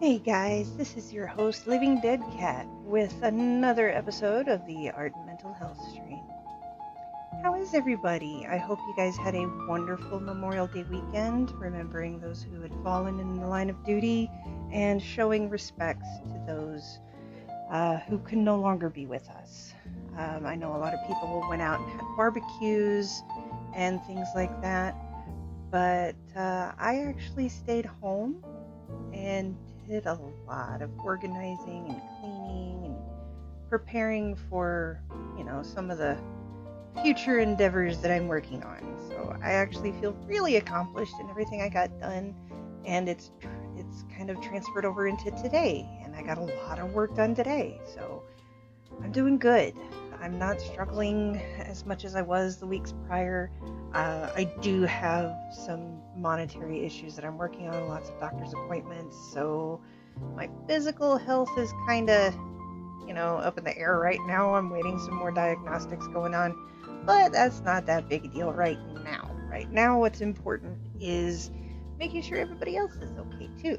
Hey guys, this is your host, Living Dead Cat, with another episode of the Art and Mental Health Stream. How is everybody? I hope you guys had a wonderful Memorial Day weekend, remembering those who had fallen in the line of duty and showing respects to those who can no longer be with us. I know a lot of people went out and had barbecues and things like that, but I actually stayed home and did a lot of organizing and cleaning and preparing for, some of the future endeavors that I'm working on. So I actually feel really accomplished in everything I got done, and it's kind of transferred over into today, and I got a lot of work done today. So I'm doing good. I'm not struggling as much as I was the weeks prior. I do have some monetary issues that I'm working on, lots of doctor's appointments, so my physical health is kind of, up in the air right now. I'm waiting some more diagnostics going on, but that's not that big a deal right now. Right now, what's important is making sure everybody else is okay too.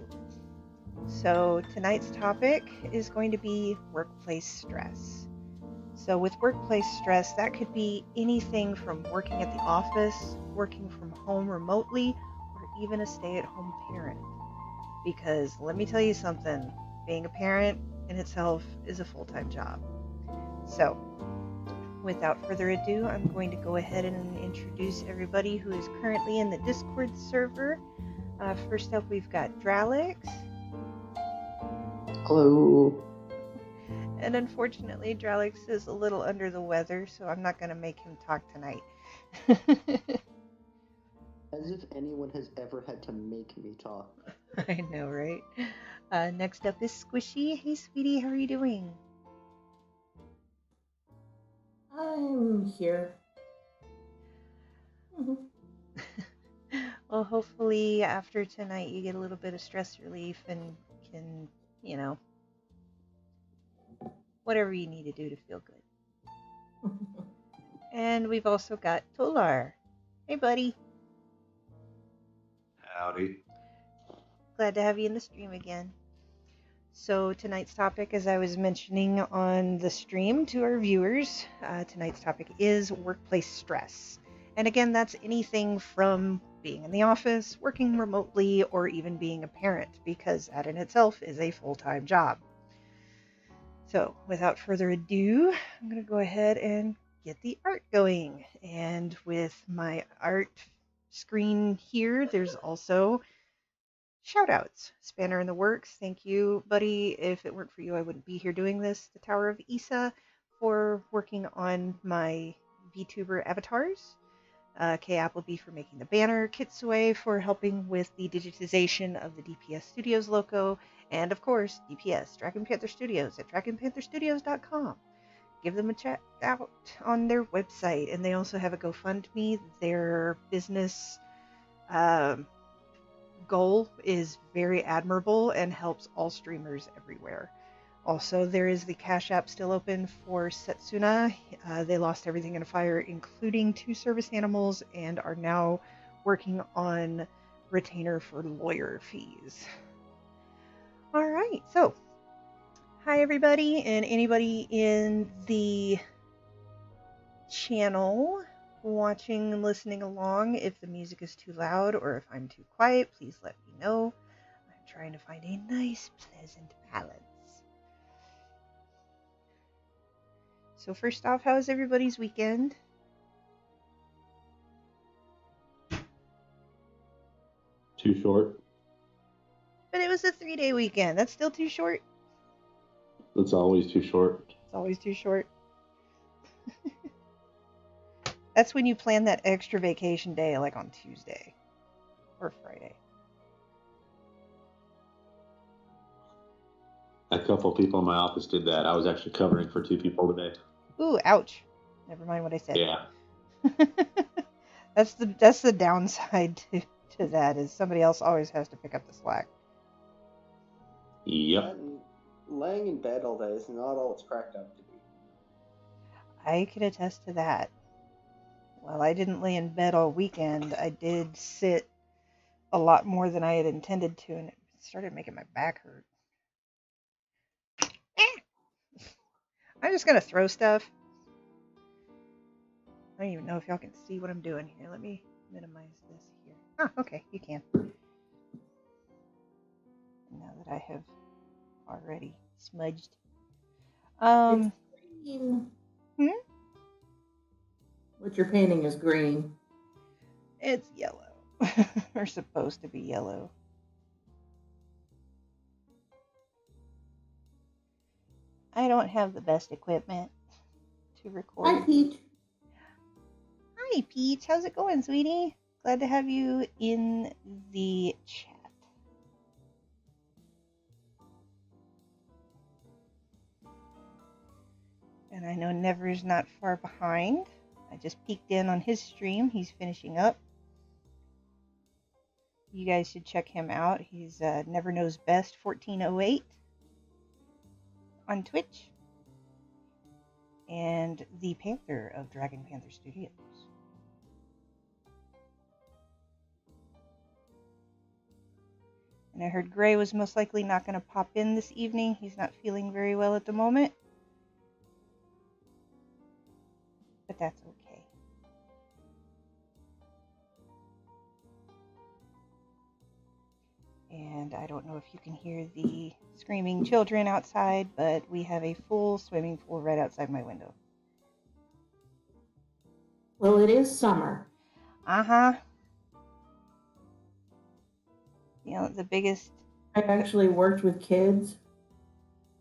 So tonight's topic is going to be workplace stress. So with workplace stress, that could be anything from working at the office, working from home remotely, or even a stay-at-home parent. Because let me tell you something, being a parent in itself is a full-time job. So without further ado, I'm going to go ahead and introduce everybody who is currently in the Discord server. First up, we've got Dralix. Hello. And unfortunately, Dralix is a little under the weather, so I'm not going to make him talk tonight. As if anyone has ever had to make me talk. I know, right? Next up is Squishy. Hey, sweetie, how are you doing? I'm here. Well, hopefully after tonight you get a little bit of stress relief and can, whatever you need to do to feel good. And we've also got Tolar. Hey, buddy. Howdy. Glad to have you in the stream again. So tonight's topic, as I was mentioning on the stream to our viewers, tonight's topic is workplace stress. And again, that's anything from being in the office, working remotely, or even being a parent, because that in itself is a full-time job. So without further ado, I'm going to go ahead and get the art going. And with my art screen here, there's also shoutouts. Spanner in the works. Thank you, buddy. If it weren't for you, I wouldn't be here doing this. The Tower of Issa for working on my VTuber avatars. Kay Appleby for making the banner. Kitsue for helping with the digitization of the DPS Studios logo. And of course, DPS, Dragon Panther Studios at dragonpantherstudios.com. Give them a check out on their website. And they also have a GoFundMe. Their business goal is very admirable and helps all streamers everywhere. Also, there is the Cash App still open for Setsuna. They lost everything in a fire, including 2 service animals, and are now working on retainer for lawyer fees. All right, so hi everybody, and anybody in the channel watching and listening along. If the music is too loud or if I'm too quiet, please let me know. I'm trying to find a nice, pleasant balance. So first off, how was everybody's weekend? Too short? But it was a 3-day weekend. That's still too short? It's always too short. It's always too short. That's when you plan that extra vacation day, like on Tuesday or Friday. A couple people in my office did that. I was actually covering for 2 people today. Ooh, ouch. Never mind what I said. Yeah. That's the downside to that, is somebody else always has to pick up the slack. Yep. And laying in bed all day is not all it's cracked up to be. I can attest to that. While I didn't lay in bed all weekend, I did sit a lot more than I had intended to, and it started making my back hurt. I'm just going to throw stuff. I don't even know if y'all can see what I'm doing here. Let me minimize this here. Ah, okay, you can. Now that I have already smudged. It's green. Hmm? What you're painting is green. It's yellow. Or supposed to be yellow. I don't have the best equipment to record. Hi, Peach. Hi, Peach. How's it going, sweetie? Glad to have you in the chat. And I know Never's not far behind. I just peeked in on his stream. He's finishing up. You guys should check him out. He's Never Knows Best 1408 on Twitch. And the Panther of Dragon Panther Studios. And I heard Gray was most likely not going to pop in this evening. He's not feeling very well at the moment. But that's okay. And I don't know if you can hear the screaming children outside, but we have a full swimming pool right outside my window. Well, it is summer. Uh-huh. You know, the biggest... I actually worked with kids,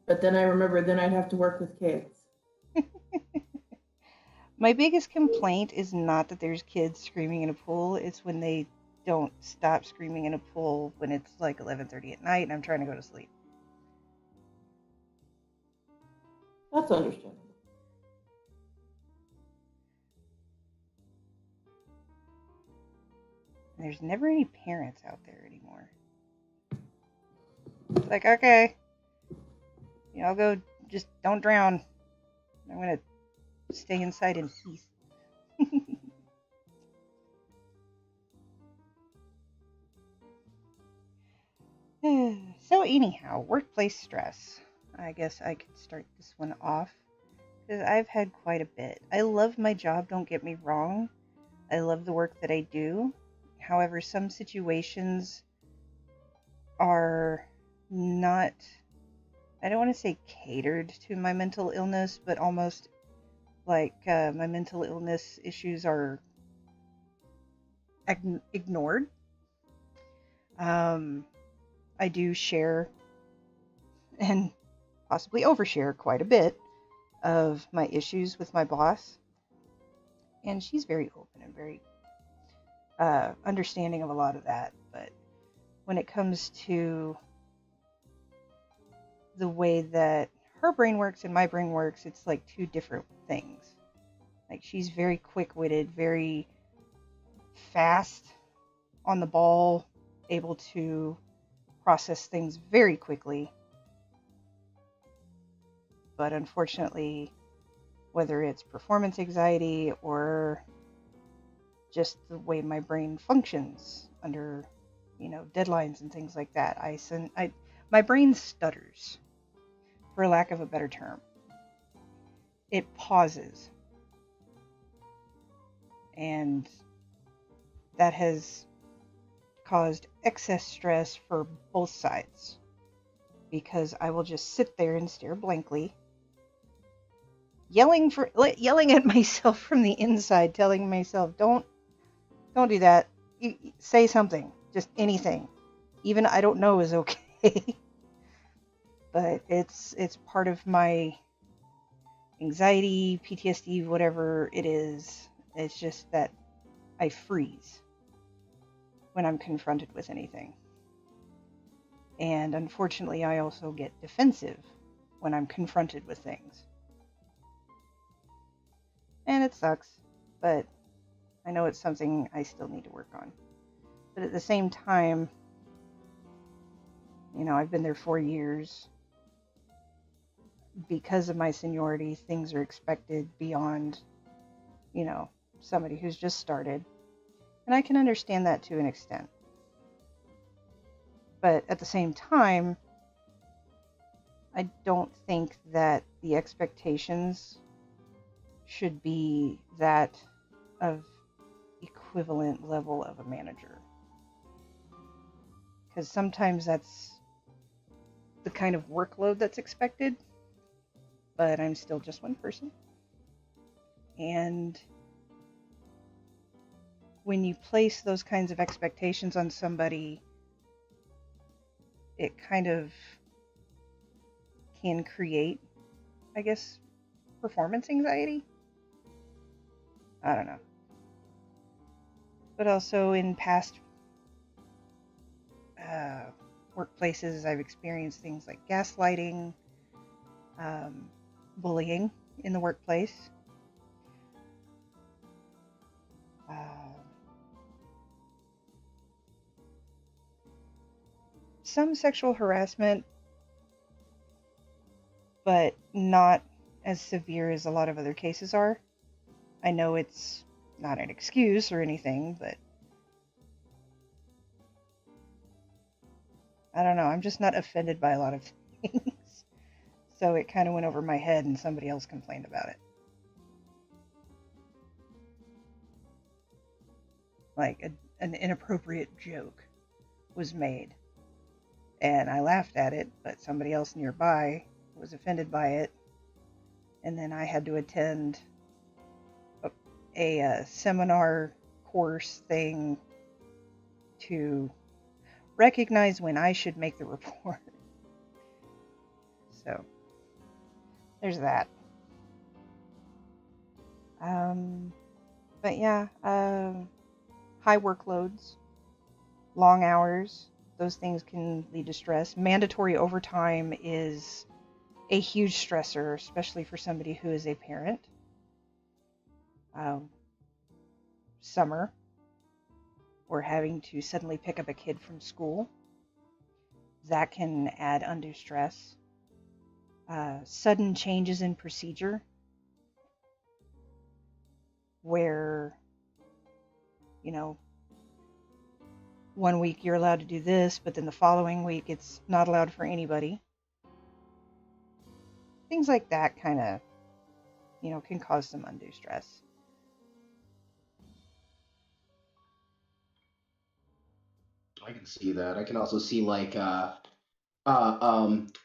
but then I remembered then I'd have to work with kids. My biggest complaint is not that there's kids screaming in a pool. It's when they don't stop screaming in a pool when it's like 11:30 at night and I'm trying to go to sleep. That's understandable. And there's never any parents out there anymore. It's like, okay, you know, I'll go, just don't drown. I'm going to stay inside in peace. So anyhow, workplace stress. I guess I could start this one off because I've had quite a bit. I love my job, don't get me wrong. I love the work that I do. However, some situations are not, I don't want to say catered to my mental illness, but almost like my mental illness issues are ignored. I do share and possibly overshare quite a bit of my issues with my boss. And she's very open and very understanding of a lot of that. But when it comes to the way that her brain works and my brain works, it's like two different things. Like, she's very quick-witted, very fast on the ball, able to process things very quickly. But unfortunately, whether it's performance anxiety or just the way my brain functions under, you know, deadlines and things like that, my brain stutters, for lack of a better term. It pauses. And that has caused excess stress for both sides, because I will just sit there and stare blankly, yelling at myself from the inside, telling myself, don't do that. You say something, just anything. Even I don't know is okay. But it's part of my anxiety, PTSD, whatever it is. It's just that I freeze when I'm confronted with anything. And unfortunately, I also get defensive when I'm confronted with things. And it sucks, but I know it's something I still need to work on. But at the same time, you know, I've been there 4 years. Because of my seniority, things are expected beyond, you know, somebody who's just started. And I can understand that to an extent. But at the same time, I don't think that the expectations should be that of equivalent level of a manager. Because sometimes that's the kind of workload that's expected, but I'm still just one person. And when you place those kinds of expectations on somebody, it kind of can create, I guess, performance anxiety. I don't know. But also in past workplaces, I've experienced things like gaslighting, bullying in the workplace. Some sexual harassment, but not as severe as a lot of other cases are. I know it's not an excuse or anything, but I don't know. I'm just not offended by a lot of things. So it kind of went over my head and somebody else complained about it. Like an inappropriate joke was made. And I laughed at it, but somebody else nearby was offended by it. And then I had to attend a seminar course thing to recognize when I should make the report. So, there's that. But yeah, high workloads, long hours, those things can lead to stress. Mandatory overtime is a huge stressor, especially for somebody who is a parent. Summer, or having to suddenly pick up a kid from school, that can add undue stress. Sudden changes in procedure, where, you know, one week you're allowed to do this, but then the following week it's not allowed for anybody. Things like that kind of, can cause some undue stress. I can see that. I can also see like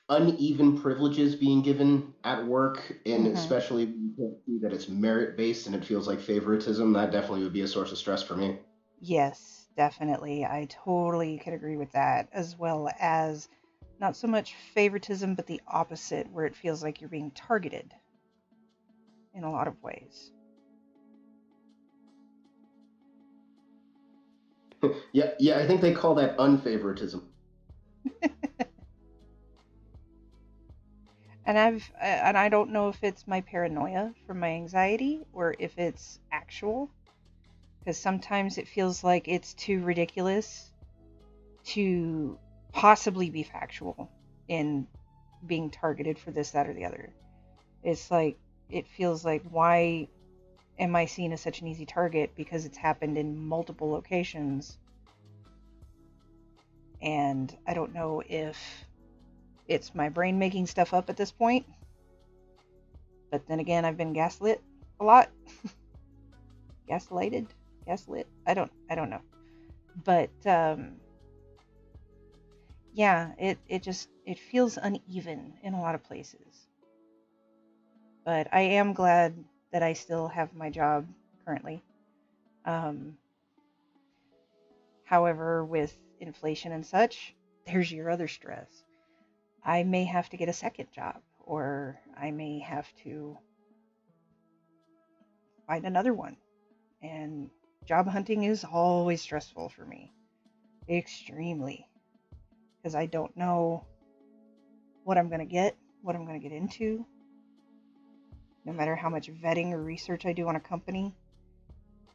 uneven privileges being given at work, and especially when you see that it's merit based and it feels like favoritism. That definitely would be a source of stress for me. Yes, definitely. I totally could agree with that, as well as not so much favoritism, but the opposite, where it feels like you're being targeted in a lot of ways. Yeah, I think they call that unfavoritism. And I don't know if it's my paranoia from my anxiety or if it's actual, because sometimes it feels like it's too ridiculous to possibly be factual in being targeted for this, that, or the other. It's like, it feels like, why am I seen as such an easy target? Because it's happened in multiple locations. And I don't know if it's my brain making stuff up at this point. But then again, I've been gaslit a lot. Gaslit? I don't know. But yeah, it feels uneven in a lot of places. But I am glad that I still have my job currently. However, with inflation and such, there's your other stress. I may have to get a second job, or I may have to find another one. And job hunting is always stressful for me. Extremely. Because I don't know what I'm going to get, what I'm going to get into. No matter how much vetting or research I do on a company,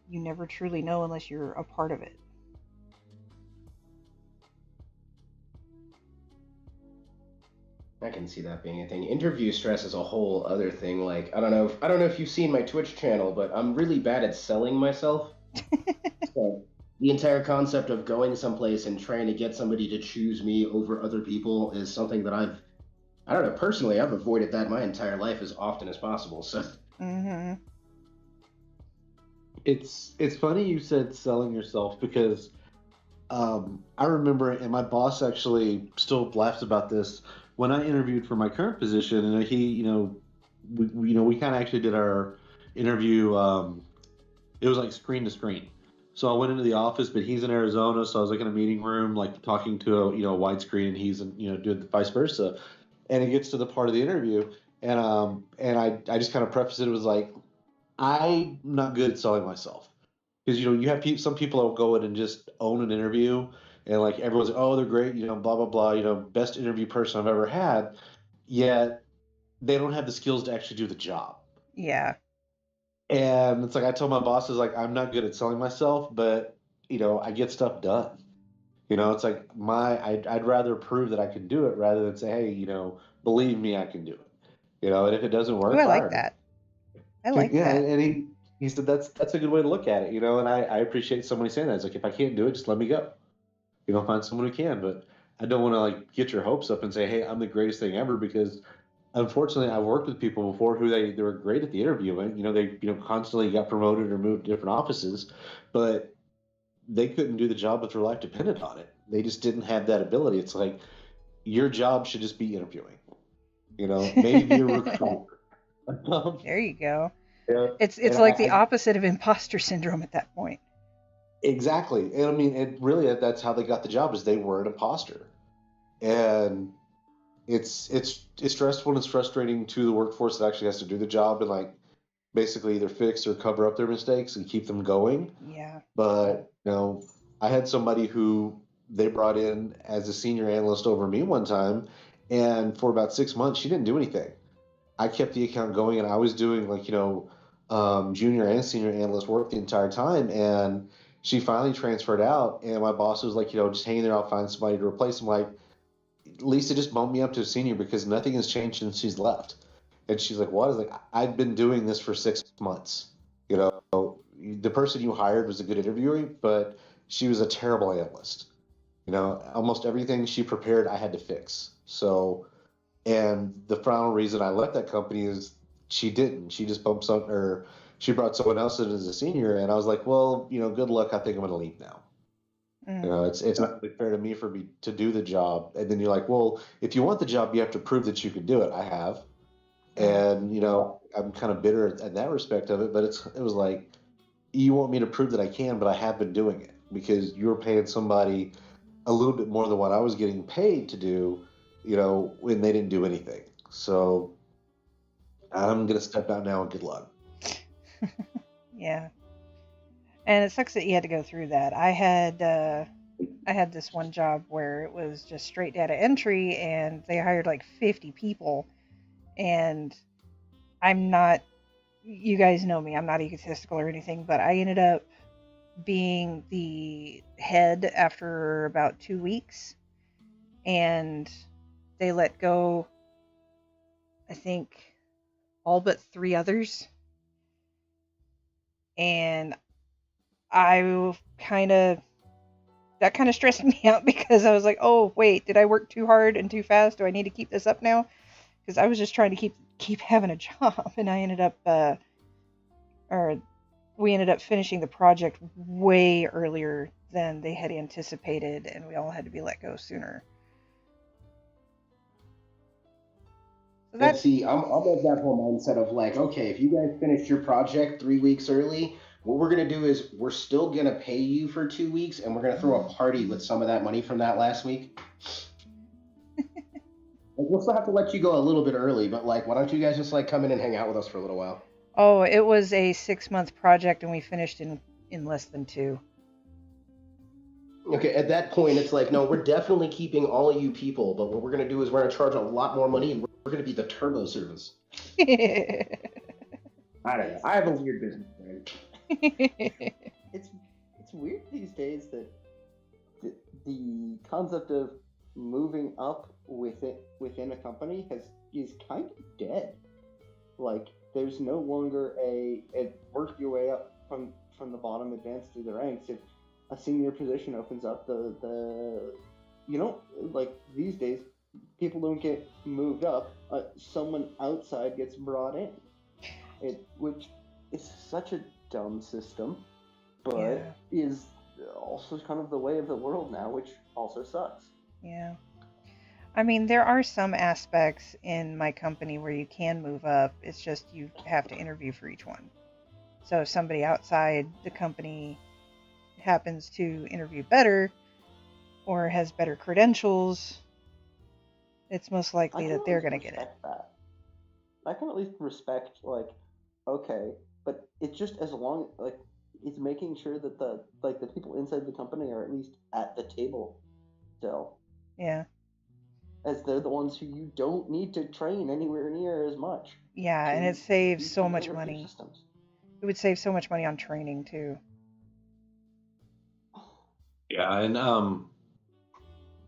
you never truly know unless you're a part of it. I can see that being a thing. Interview stress is a whole other thing. Like, I don't know if you've seen my Twitch channel, but I'm really bad at selling myself. So the entire concept of going someplace and trying to get somebody to choose me over other people is something that I've I don't know. Personally, I've avoided that my entire life as often as possible. So Mm-hmm. It's funny you said selling yourself because I remember, and my boss actually still laughs about this. When I interviewed for my current position, and he, we kind of actually did our interview. It was like screen to screen. So I went into the office, but he's in Arizona, so I was like in a meeting room, like talking to a widescreen, and he's in, doing the vice versa. And it gets to the part of the interview, and I just kind of preface it. It was like, I'm not good at selling myself because you have some people that will go in and just own an interview, and like everyone's like, oh, they're great, blah blah blah, best interview person I've ever had, yet they don't have the skills to actually do the job. Yeah. And it's like I told my bosses, like, I'm not good at selling myself, but I get stuff done. It's like I'd rather prove that I can do it rather than say, hey, believe me, I can do it. And if it doesn't Oh, work, I like fire me. that. I like Yeah, that. and he said that's a good way to look at it, and I appreciate somebody saying that. It's like if I can't do it, just let me go. Find someone who can. But I don't want to like get your hopes up and say, hey, I'm the greatest thing ever because unfortunately I've worked with people before who they were great at the interviewing. They constantly got promoted or moved to different offices, but they couldn't do the job if their life depended on it. They just didn't have that ability. It's like your job should just be interviewing. Maybe be a recruiter. There you go. Yeah. It's And like the opposite of imposter syndrome at that point. exactly. And I mean, it really that's how they got the job is they were an imposter. And it's stressful and it's frustrating to the workforce that actually has to do the job and like basically either fix or cover up their mistakes and keep them going. Yeah. But I had somebody who they brought in as a senior analyst over me one time, and for about 6 months she didn't do anything. I kept the account going, and I was doing like junior and senior analyst work the entire time. And she finally transferred out, and my boss was like, just hang in there. I'll find somebody to replace him. Like, Lisa just bumped me up to a senior because nothing has changed since she's left. And she's like, what? I was like, I've been doing this for 6 months. The person you hired was a good interviewer, but she was a terrible analyst. Almost everything she prepared, I had to fix. So, and the final reason I left that company is she didn't. She just bumped some, or she brought someone else in as a senior, and I was like, well, good luck. I think I'm going to leave now. Mm. It's not really fair to me for me to do the job. And then you're like, well, if you want the job, you have to prove that you can do it. I have, and I'm kind of bitter in that respect of it. But it was like, you want me to prove that I can, but I have been doing it because you were paying somebody a little bit more than what I was getting paid to do, when they didn't do anything. So I'm gonna step out now and good luck. Yeah. And it sucks that you had to go through that. I had this one job where it was just straight data entry, and they hired like 50 people. And I'm not, you guys know me, I'm not egotistical or anything, but I ended up being the head after about 2 weeks. And they let go, I think, all but 3 others. And that kind of stressed me out because I was like, oh, wait, did I work too hard and too fast? Do I need to keep this up now? Because I was just trying to keep having a job, and I ended up, we ended up finishing the project way earlier than they had anticipated, and we all had to be let go sooner. So let's see. I'm of that whole mindset of like, okay, if you guys finished your project 3 weeks early, what we're gonna do is we're still gonna pay you for 2 weeks, and we're gonna throw a party with some of that money from that last week. Like, we'll still have to let you go a little bit early, but like, why don't you guys just like come in and hang out with us for a little while? Oh, it was a 6-month project, and we finished in less than 2. Okay, at that point, it's like, no, we're definitely keeping all of you people, but what we're gonna do is we're gonna charge a lot more money, and we're gonna be the turbo service. I don't know. I have a weird business plan. It's weird these days that the concept of moving up within a company is kind of dead. Like, there's no longer a work your way up from the bottom, advance through the ranks. If a senior position opens up, like these days, people don't get moved up, someone outside gets brought in. Which is such a dumb system, but is also kind of the way of the world now, which also sucks. Yeah. I mean, there are some aspects in my company where you can move up. It's just you have to interview for each one. So if somebody outside the company happens to interview better or has better credentials, it's most likely that they're going to get it. That. I can at least respect, like, okay, but it's just as long, like, it's making sure that the people inside the company are at least at the table still. Yeah. As they're the ones who you don't need to train anywhere near as much. Yeah, and it saves so much money. It would save so much money on training too. Yeah, and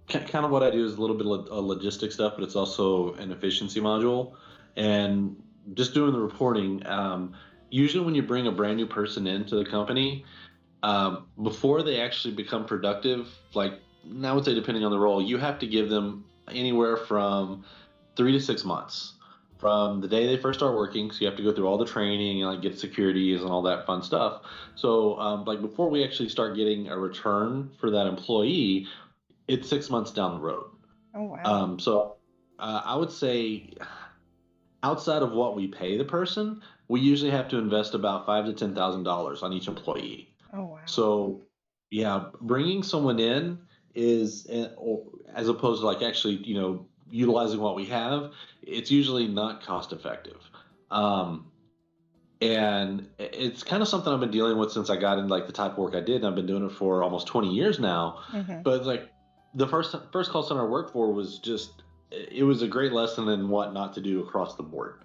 kind of what I do is a little bit of logistic stuff, but it's also an efficiency module. And just doing the reporting, usually when you bring a brand new person into the company, before they actually become productive, like I would say depending on the role, you have to give them anywhere from 3 to 6 months from the day they first start working. So you have to go through all the training and like get securities and all that fun stuff. So like before we actually start getting a return for that employee, it's 6 months down the road. Oh, wow. So I would say outside of what we pay the person, we usually have to invest about $5,000 to $10,000 on each employee. Oh, wow. So yeah, bringing someone in is, as opposed to like actually, utilizing what we have, it's usually not cost effective. And it's kind of something I've been dealing with since I got into like the type of work I did. And I've been doing it for almost 20 years now. Mm-hmm. But like the first call center I worked for was it was a great lesson in what not to do across the board.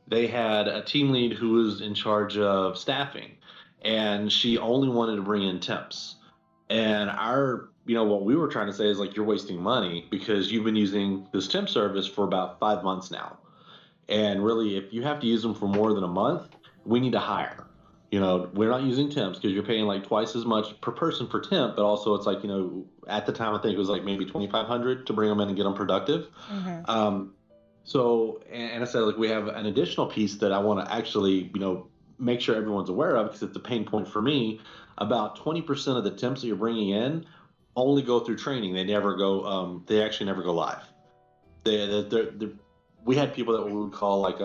They had a team lead who was in charge of staffing, and she only wanted to bring in temps. And what we were trying to say is like, you're wasting money because you've been using this temp service for about 5 months now. And really, if you have to use them for more than a month, we need to hire. We're not using temps because you're paying like twice as much per person for temp, but also it's like, at the time I think it was like maybe $2,500 to bring them in and get them productive. Mm-hmm. So, and I said, like, we have an additional piece that I want to actually, make sure everyone's aware of because it's a pain point for me. About 20% of the temps that you're bringing in only go through training. They never go, they actually never go live. We had people that we would call like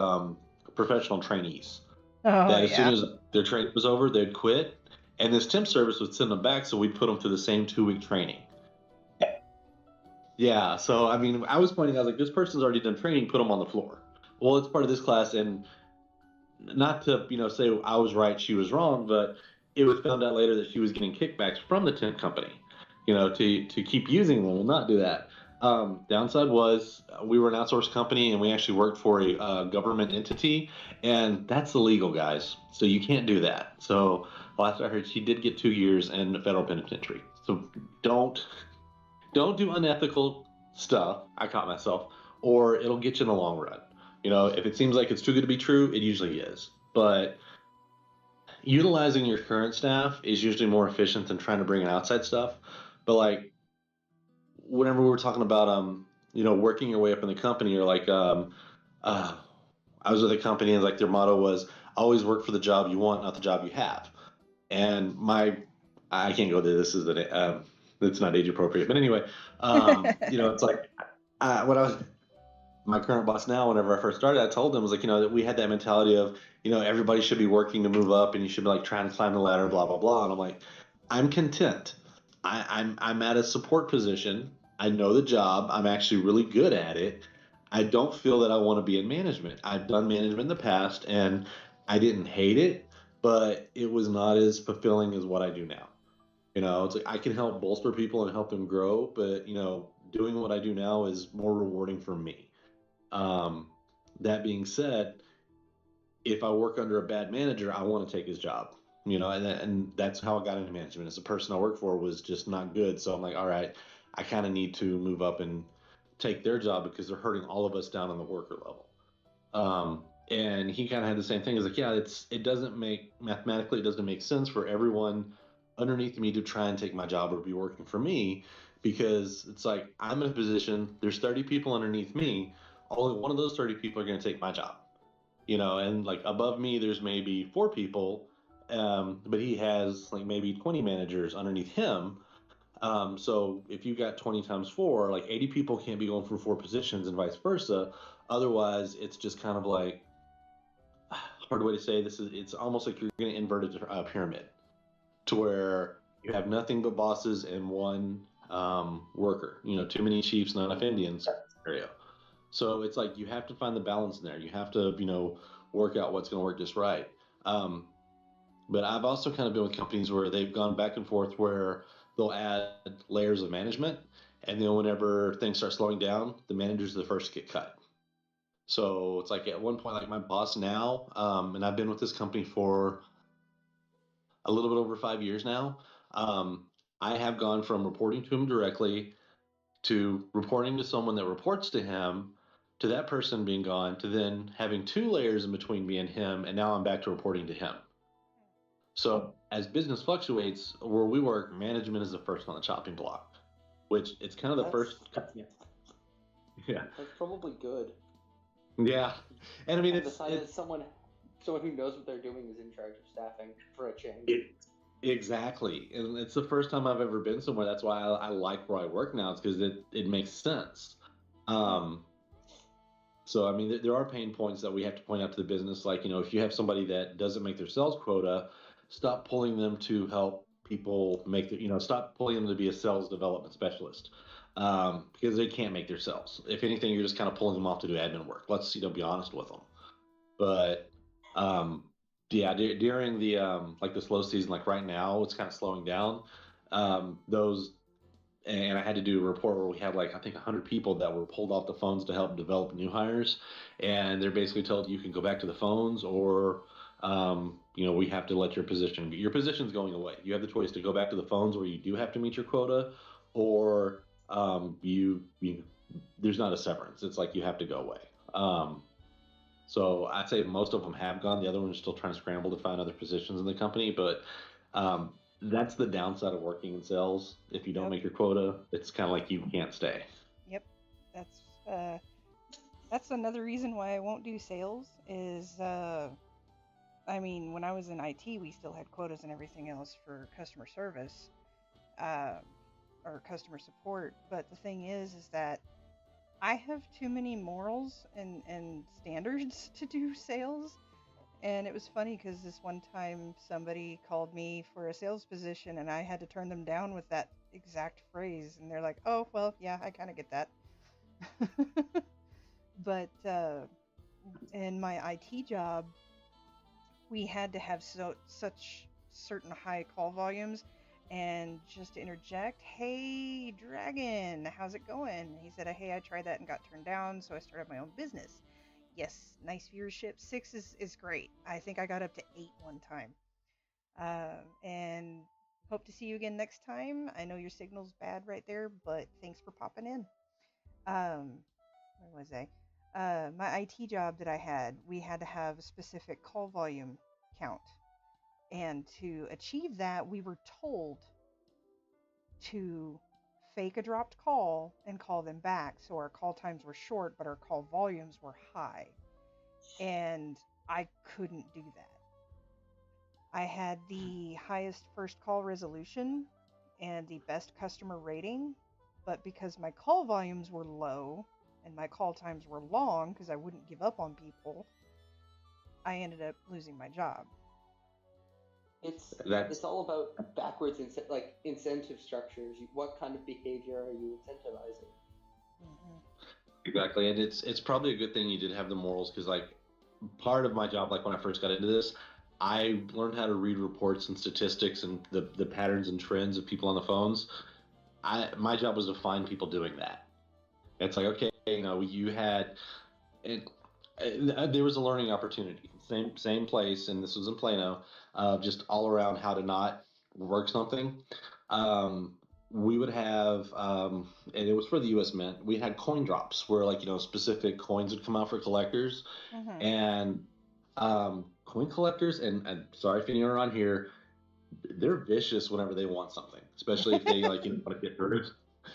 professional trainees. That as soon as their training was over, they'd quit. And this temp service would send them back, so we'd put them through the same 2-week training. Yeah, so I mean, I was pointing out, like, this person's already done training, put them on the floor. Well, it's part of this class, and not to, say I was right, she was wrong, but it was found out later that she was getting kickbacks from the temp company, to keep using them and not do that. Downside was we were an outsourced company, and we actually worked for a government entity, and that's illegal, guys. So you can't do that. So last I heard, she did get 2 years in the federal penitentiary. So don't do unethical stuff. I caught myself, or it'll get you in the long run. If it seems like it's too good to be true, it usually is. But utilizing your current staff is usually more efficient than trying to bring in outside stuff. But like, whenever we were talking about working your way up in the company, or like I was with a company and like their motto was always work for the job you want, not the job you have. And I can't go to this, is that it's not age appropriate, but anyway, it's like when I was my current boss now, whenever I first started, I told them, was like, that we had that mentality of, everybody should be working to move up and you should be like trying to climb the ladder, blah, blah, blah. And I'm like, I'm content. I'm at a support position. I know the job. I'm actually really good at it. I don't feel that I want to be in management. I've done management in the past and I didn't hate it, but it was not as fulfilling as what I do now. It's like I can help bolster people and help them grow, but doing what I do now is more rewarding for me. That being said, if I work under a bad manager, I want to take his job. And that's how I got into management. As the person I worked for was just not good, so I'm like, all right, I kind of need to move up and take their job because they're hurting all of us down on the worker level. And he kind of had the same thing. He's like, yeah, it doesn't make sense for everyone underneath me to try and take my job or be working for me. because it's like I'm in a position. There's 30 people underneath me. Only one of those 30 people are going to take my job. And like above me, there's maybe 4 people, but he has like maybe 20 managers underneath him. So if you got 20 times 4, like 80 people can't be going for 4 positions and vice versa. Otherwise, it's just kind of like, hard way to say this is, it's almost like you're going to invert a pyramid to where you have nothing but bosses and one worker. Too many chiefs, not enough Indians scenario. So it's like you have to find the balance in there. You have to, work out what's going to work just right. But I've also kind of been with companies where they've gone back and forth where they'll add layers of management, and then whenever things start slowing down, the managers are the first to get cut. So it's like at one point, like my boss now, and I've been with this company for a little bit over 5 years now. I have gone from reporting to him directly to reporting to someone that reports to him, to that person being gone, to then having 2 layers in between me and him, and now I'm back to reporting to him. So as business fluctuates, where we work, management is the first on the chopping block, which it's kind of the first. Yeah. That's probably good. Yeah, and I mean, it's someone who knows what they're doing is in charge of staffing for a change. Exactly, and it's the first time I've ever been somewhere. That's why I like where I work now. It's because it makes sense. So I mean, there are pain points that we have to point out to the business. Like, if you have somebody that doesn't make their sales quota, stop pulling them to help people make their, stop pulling them to be a sales development specialist. Because they can't make their sales. If anything, you're just kind of pulling them off to do admin work. Let's be honest with them. But yeah, during the like the slow season, like right now, it's kind of slowing down. And I had to do a report where we had like I think 100 people that were pulled off the phones to help develop new hires, and they're basically told you can go back to the phones or we have to let your position's going away. You have the choice to go back to the phones where you do have to meet your quota, or there's not a severance. It's like you have to go away. So I'd say most of them have gone. The other ones are still trying to scramble to find other positions in the company. But that's the downside of working in sales. If you don't make your quota, it's kind of like you can't stay. Yep, that's another reason why I won't do sales. Is I mean, when I was in IT, we still had quotas and everything else for customer service. Or customer support, but the thing is that I have too many morals and standards to do sales. And it was funny because this one time somebody called me for a sales position and I had to turn them down with that exact phrase, and they're like, oh well, yeah, I kind of get that. But in my IT job, we had to have such certain high call volumes. And just to interject, hey, Dragon, how's it going? He said, hey, I tried that and got turned down, so I started my own business. Yes, nice viewership. 6 is great. I think I got up to 8 one time. And hope to see you again next time. I know your signal's bad right there, but thanks for popping in. Where was I? My IT job that I had, we had to have a specific call volume count. And to achieve that, we were told to fake a dropped call and call them back. So our call times were short, but our call volumes were high. And I couldn't do that. I had the highest first call resolution and the best customer rating, but because my call volumes were low and my call times were long because I wouldn't give up on people, I ended up losing my job. It's all about backwards incentive structures. What kind of behavior are you incentivizing? Mm-hmm. Exactly, and it's probably a good thing you did have the morals, because like part of my job, like when I first got into this, I learned how to read reports and statistics and the patterns and trends of people on the phones. My job was to find people doing that. It's like, okay, you had it. There was a learning opportunity. Same place, and this was in Plano. Just all around how to not work something. We would have, and it was for the U.S. Mint. We had coin drops where, specific coins would come out for collectors, Mm-hmm. and coin collectors. And sorry if anyone around here, they're vicious whenever they want something, especially if they want to get hurt.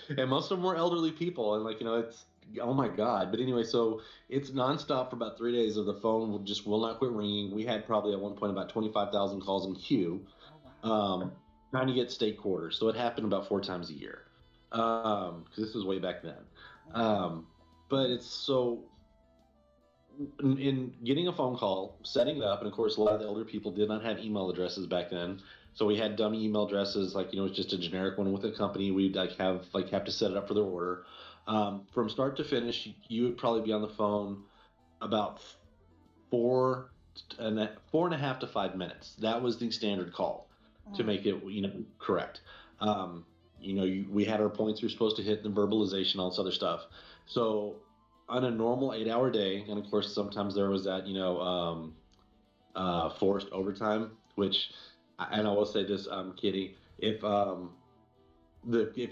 And most of them were elderly people, and like it's oh my god. But anyway, so it's nonstop for about 3 days. Of the phone will not quit ringing. We had probably at one point about 25,000 calls in queue, Oh wow. trying to get state quarters. So it happened about 4 times a year, because this was way back then. But it's so in getting a phone call, setting it up, and of course, a lot of the older people did not have email addresses back then. So we had dummy email addresses, like it's just a generic one with a company. We'd have to set it up for their order. From start to finish, you would probably be on the phone about 4.5 to 5 minutes. That was the standard call to make it correct. We had our points we were supposed to hit, the verbalization, all this other stuff. So on a normal 8-hour day, and of course sometimes there was that forced overtime, which, and I will say this, Kitty, if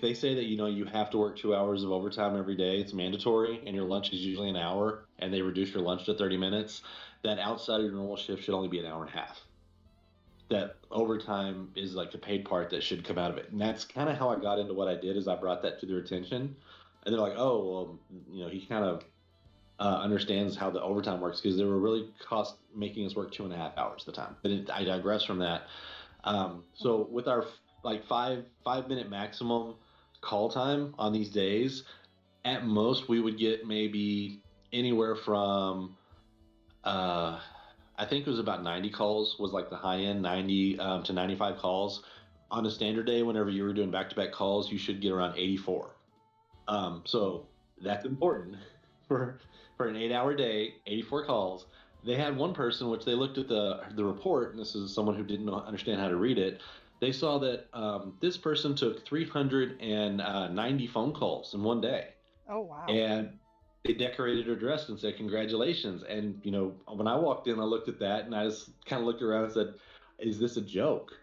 they say that you have to work 2 hours of overtime every day, it's mandatory, and your lunch is usually an hour, and they reduce your lunch to 30 minutes, that outside of your normal shift should only be an hour and a half. That overtime is like the paid part that should come out of it, and that's kind of how I got into what I did. Is I brought that to their attention, and they're like, "Oh, well, he kind of understands how the overtime works," because they were really making us work 2.5 hours at the time. But I digress from that. So with our like 5 minute maximum call time on these days, at most we would get maybe anywhere from I think it was about 90 calls was like the high end, 90 to 95 calls. On a standard day, whenever you were doing back-to-back calls, you should get around 84. So that's important for an 8-hour day, 84 calls. They had one person, which they looked at the report, and this is someone who didn't understand how to read it. They saw that this person took 390 phone calls in one day. Oh wow. And they decorated her dress and said, "Congratulations." And when I walked in, I looked at that and I just kind of looked around and said, "Is this a joke?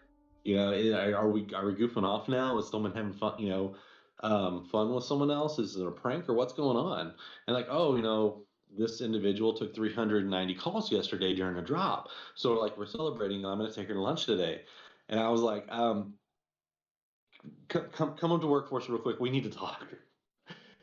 Are we goofing off now? Is someone having fun? Fun with someone else? Is it a prank or what's going on?" And like, "Oh, this individual took 390 calls yesterday during a drop. So like we're celebrating. I'm going to take her to lunch today." And I was like, come up to work for us real quick. We need to talk."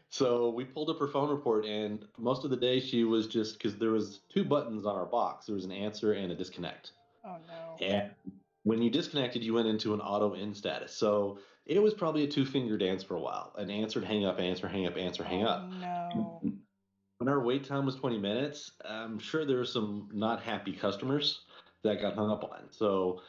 So we pulled up her phone report, and most of the day she was just, because there was 2 buttons on our box. There was an answer and a disconnect. Oh no. And when you disconnected, you went into an auto end status. So it was probably a 2-finger dance for a while. An answer, hang up, answer, hang up, answer, hang up. No. When our wait time was 20 minutes, I'm sure there were some not happy customers that got hung up on. So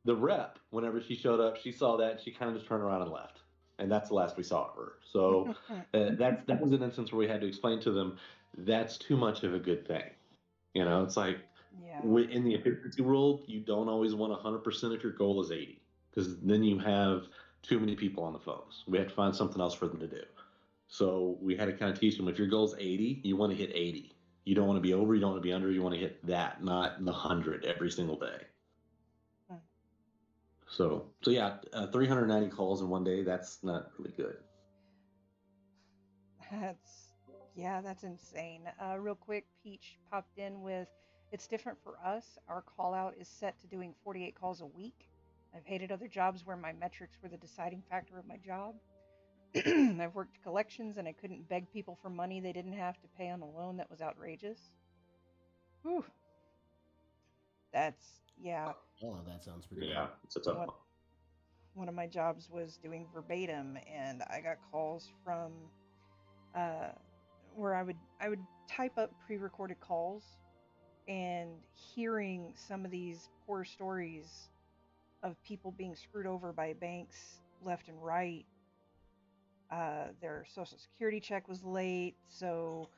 the rep, whenever she showed up, she saw that, and she kind of just turned around and left. And that's the last we saw of her. So that was an instance where we had to explain to them that's too much of a good thing. It's like, yeah. In the efficiency world, you don't always want 100% if your goal is 80, because then you have too many people on the phones. We have to find something else for them to do. So we had to kind of teach them, if your goal is 80, you want to hit 80. You don't want to be over, you don't want to be under, you want to hit that, not the 100 every single day. So yeah, 390 calls in one day, that's not really good. That's insane. Real quick, Peach popped in with, "It's different for us. Our call out is set to doing 48 calls a week. I've hated other jobs where my metrics were the deciding factor of my job. I've worked collections and I couldn't beg people for money they didn't have to pay on a loan that was outrageous." Whew. That's, yeah. All of that sounds pretty Yeah, it's a tough one. One of my jobs was doing verbatim, and I got calls from where I would type up pre-recorded calls, and hearing some of these poor stories of people being screwed over by banks left and right. Their social security check was late, so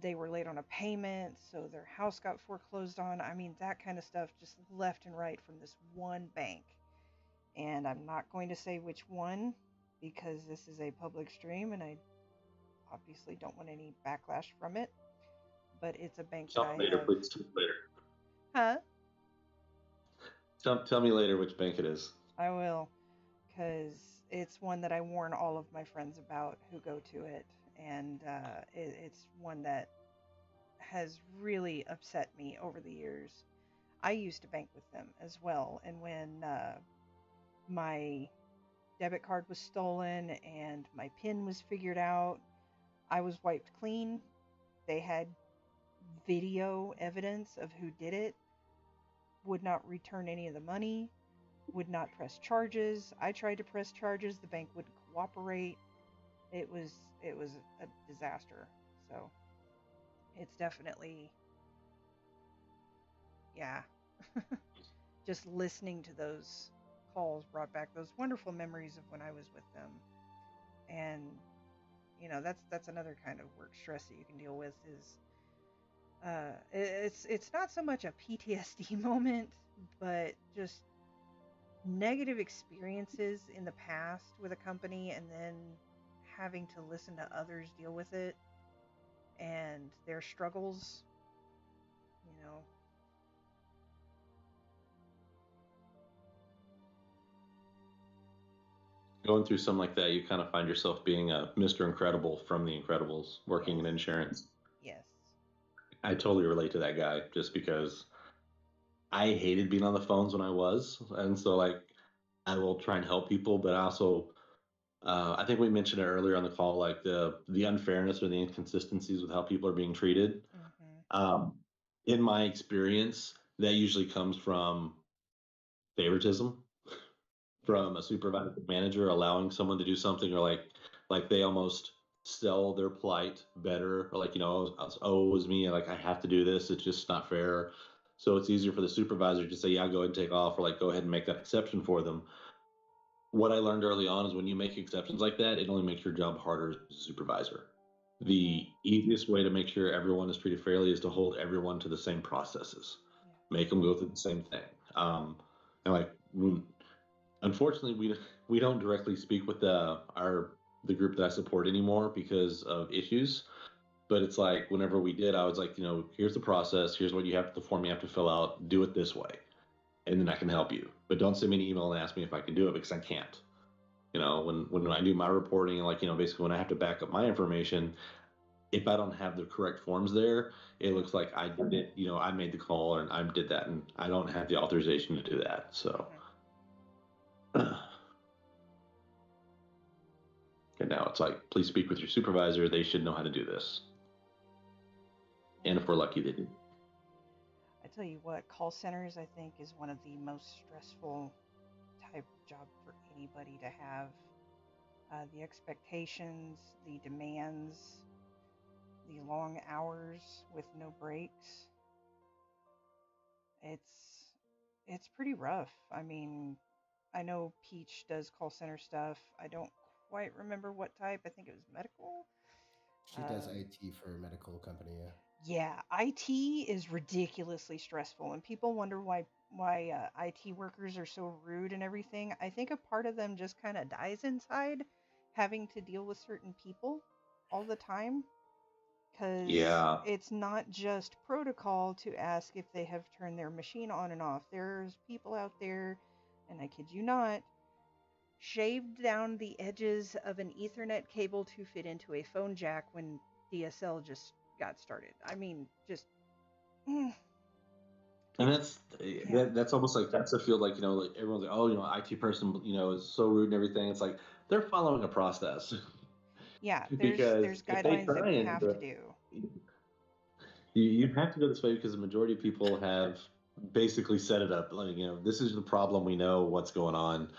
they were late on a payment, so their house got foreclosed on. I mean, that kind of stuff just left and right from this one bank. And I'm not going to say which one, because this is a public stream and I obviously don't want any backlash from it. But it's a bank that I have... Please tell me later. Huh? Tell me later which bank it is. I will, because it's one that I warn all of my friends about who go to it. And it's one that has really upset me over the years. I used to bank with them as well. And when my debit card was stolen and my PIN was figured out. I was wiped clean. They had video evidence of who did it. Would not return any of the money. Would not press charges. I tried to press charges. The bank wouldn't cooperate. It was a disaster. So it's definitely, yeah. Just listening to those calls brought back those wonderful memories of when I was with them. And that's another kind of work stress that you can deal with is it's not so much a PTSD moment, but just negative experiences in the past with a company and then having to listen to others deal with it and their struggles, you know. Going through something like that, you kind of find yourself being a Mr. Incredible from The Incredibles, working in insurance. Yes. I totally relate to that guy just because I hated being on the phones when I was. And so, like, I will try and help people, but I also, I think we mentioned it earlier on the call, like the unfairness or the inconsistencies with how people are being treated. Mm-hmm. In my experience, that usually comes from favoritism, from a supervisor manager allowing someone to do something, or like they almost sell their plight better, or like, oh, it was me, like I have to do this, it's just not fair. So it's easier for the supervisor to say, yeah, go ahead and take off, or like go ahead and make that exception for them. What I learned early on is when you make exceptions like that, it only makes your job harder as a supervisor. The easiest way to make sure everyone is treated fairly is to hold everyone to the same processes, make them go through the same thing. And like, unfortunately, we don't directly speak with the group that I support anymore because of issues. But it's like whenever we did, I was like, here's the process. Here's what the form you have to fill out. Do it this way, and then I can help you. But don't send me an email and ask me if I can do it because I can't. When I do my reporting, like basically when I have to back up my information, if I don't have the correct forms there, it looks like I did it. I made the call and I did that, and I don't have the authorization to do that. So. And now it's like, please speak with your supervisor. They should know how to do this. And if we're lucky, they do. I tell you what, call centers, I think, is one of the most stressful type of job for anybody to have. The expectations, the demands, the long hours with no breaks. It's pretty rough. I mean, I know Peach does call center stuff. I don't quite remember what type. I think it was medical. She does IT for a medical company, yeah. Yeah, IT is ridiculously stressful, and people wonder why IT workers are so rude and everything. I think a part of them just kind of dies inside, having to deal with certain people all the time, because it's not just protocol to ask if they have turned their machine on and off. There's people out there, and I kid you not, shaved down the edges of an Ethernet cable to fit into a phone jack when DSL just got started. I mean, just. And that's almost like that's a field, like like everyone's like, oh, IT person, is so rude and everything. It's like they're following a process. Yeah, there's guidelines that we have to do. You have to go this way because the majority of people have basically set it up. Like, this is the problem. We know what's going on.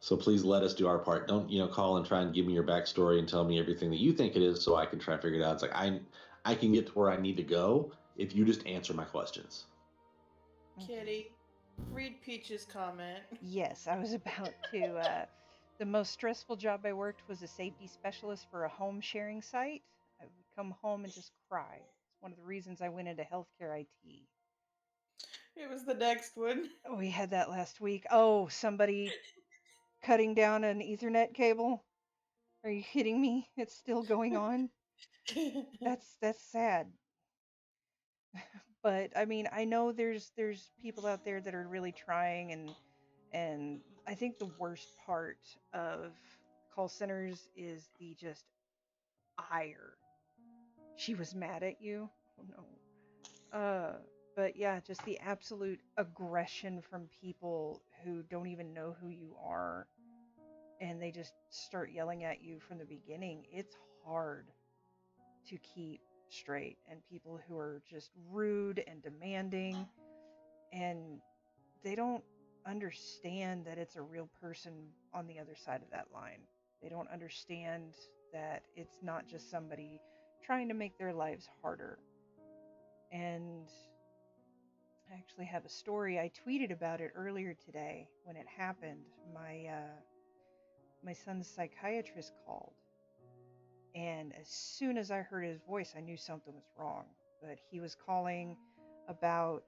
So please let us do our part. Don't, call and try and give me your backstory and tell me everything that you think it is so I can try to figure it out. It's like I can get to where I need to go if you just answer my questions. Kitty, read Peach's comment. Yes, I was about to. The most stressful job I worked was a safety specialist for a home sharing site. I would come home and just cry. It's one of the reasons I went into healthcare IT. It was the next one. We had that last week. Oh, somebody cutting down an Ethernet cable? Are you kidding me? It's still going on? That's sad. But I mean, I know there's people out there that are really trying, and I think the worst part of call centers is the just ire. She was mad at you. Oh no. But yeah, just the absolute aggression from people who don't even know who you are. and they just start yelling at you from the beginning, it's hard to keep straight. And people who are just rude and demanding, and they don't understand that it's a real person on the other side of that line. They don't understand that it's not just somebody trying to make their lives harder. And I actually have a story. I tweeted about it earlier today when it happened. My son's psychiatrist called, and as soon as I heard his voice, I knew something was wrong. But he was calling about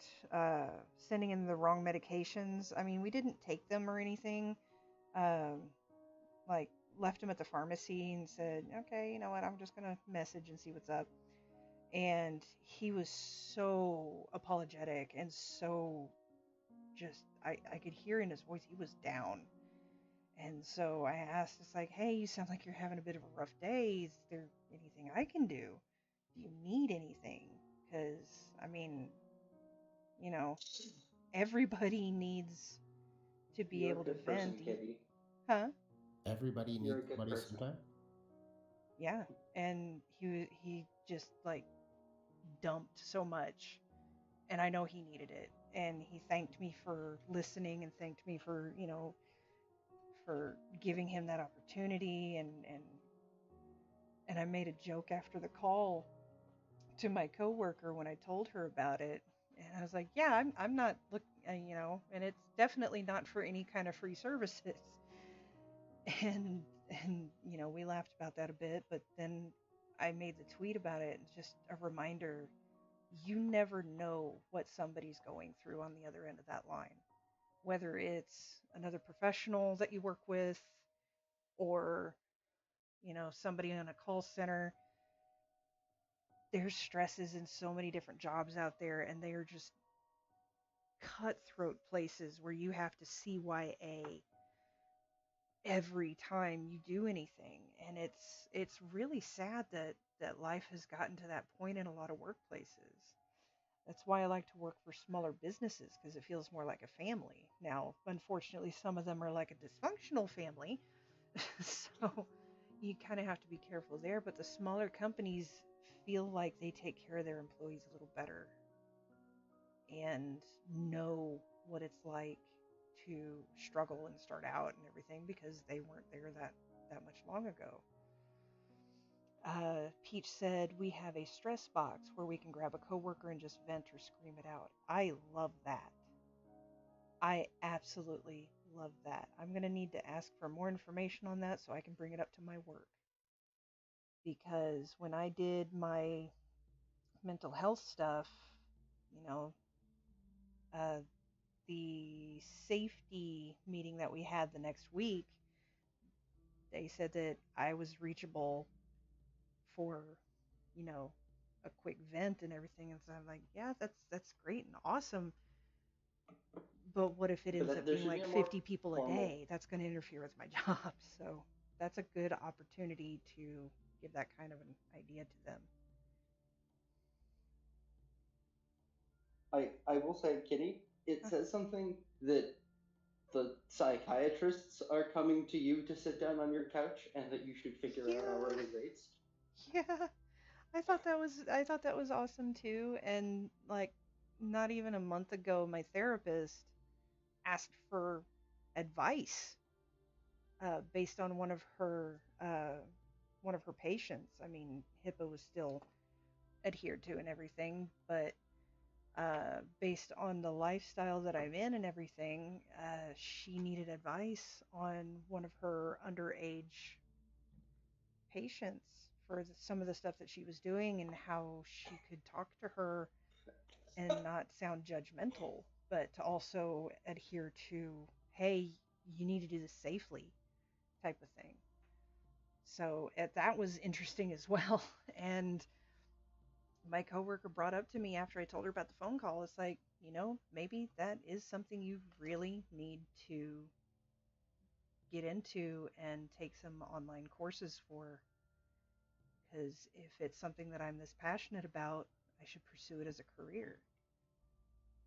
sending in the wrong medications. I mean, we didn't take them or anything. Like, left him at the pharmacy and said, okay, you know what, I'm just gonna message and see what's up. And he was so apologetic and so just, I could hear in his voice he was down. And so I asked, it's like, hey, you sound like you're having a bit of a rough day. Is there anything I can do? Do you need anything? Because, I mean, you know, everybody needs to be You're able a to good person, vent. Kitty. Huh? Everybody You're a needs good somebody person. sometime. Yeah. And he just like dumped so much, and I know he needed it. And he thanked me for listening and thanked me for, you know, for giving him that opportunity. And I made a joke after the call to my coworker when I told her about it. And I was like, yeah, I'm not you know, and it's definitely not for any kind of free services. And you know, we laughed about that a bit, but then I made the tweet about it, and just a reminder, you never know what somebody's going through on the other end of that line. Whether it's another professional that you work with, or, you know, somebody in a call center. There's stresses in so many different jobs out there, and they are just cutthroat places where you have to CYA every time you do anything. And it's really sad that life has gotten to that point in a lot of workplaces. That's why I like to work for smaller businesses, because it feels more like a family. Now, unfortunately, some of them are like a dysfunctional family, so you kind of have to be careful there. But the smaller companies feel like they take care of their employees a little better and know what it's like to struggle and start out and everything, because they weren't there that much long ago. Peach said, we have a stress box where we can grab a coworker and just vent or scream it out. I love that. I absolutely love that. I'm going to need to ask for more information on that so I can bring it up to my work. Because when I did my mental health stuff, you know, the safety meeting that we had the next week, they said that I was reachable for, you know, a quick vent and everything. And so I'm like, yeah, that's great and awesome. But what if it ends up being like 50 people a day? That's going to interfere with my job. So that's a good opportunity to give that kind of an idea to them. I will say, Kitty, it says something that the psychiatrists are coming to you to sit down on your couch, and that you should figure out hourly rates. Yeah, I thought that was awesome too. And like, not even a month ago, my therapist asked for advice based on one of her patients. I mean, HIPAA was still adhered to and everything, but based on the lifestyle that I'm in and everything, she needed advice on one of her underage patients for some of the stuff that she was doing, and how she could talk to her and not sound judgmental, but to also adhere to, hey, you need to do this safely type of thing. So that was interesting as well. And my coworker brought up to me after I told her about the phone call, it's like, you know, maybe that is something you really need to get into and take some online courses for. Because if it's something that I'm this passionate about, I should pursue it as a career.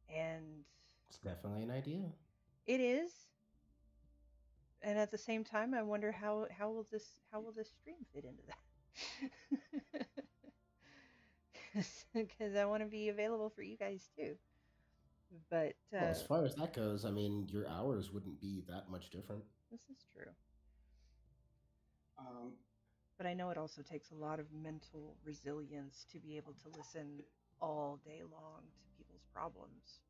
And it's definitely an idea. it is. and at the same time, I wonder how will this stream fit into that? Because I want to be available for you guys too. But Well, as far as that goes, I mean, your hours wouldn't be that much different. this is true. Um, But I know it also takes a lot of mental resilience to be able to listen all day long to people's problems.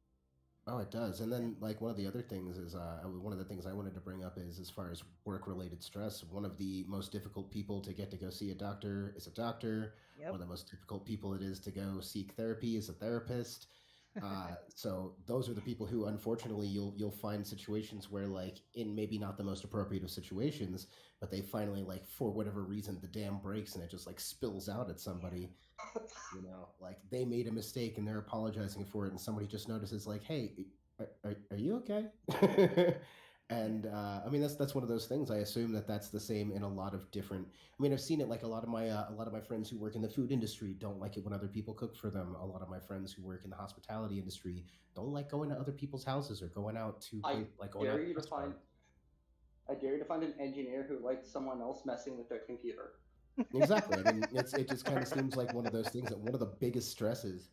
Oh, it does. And then, like, one of the other things is one of the things I wanted to bring up is as far as work related stress, one of the most difficult people to get to go see a doctor is a doctor. Yep. One of the most difficult people it is to go seek therapy is a therapist. So those are the people who, unfortunately, you'll find situations where, like, in maybe not the most appropriate of situations, but they finally, like, for whatever reason, the dam breaks and it just like spills out at somebody. You know, like they made a mistake and they're apologizing for it, and somebody just notices, like, "Hey, are you okay?" And I mean, that's one of those things. I assume that that's the same in a lot of different. I mean, I've seen it like a lot of my friends who work in the food industry don't like it when other people cook for them. A lot of my friends who work in the hospitality industry don't like going to other people's houses or going out to like going out dare to you to find. restaurants. I dare you to find an engineer who likes someone else messing with their computer. Exactly. I mean, it just kind of seems like one of those things that one of the biggest stresses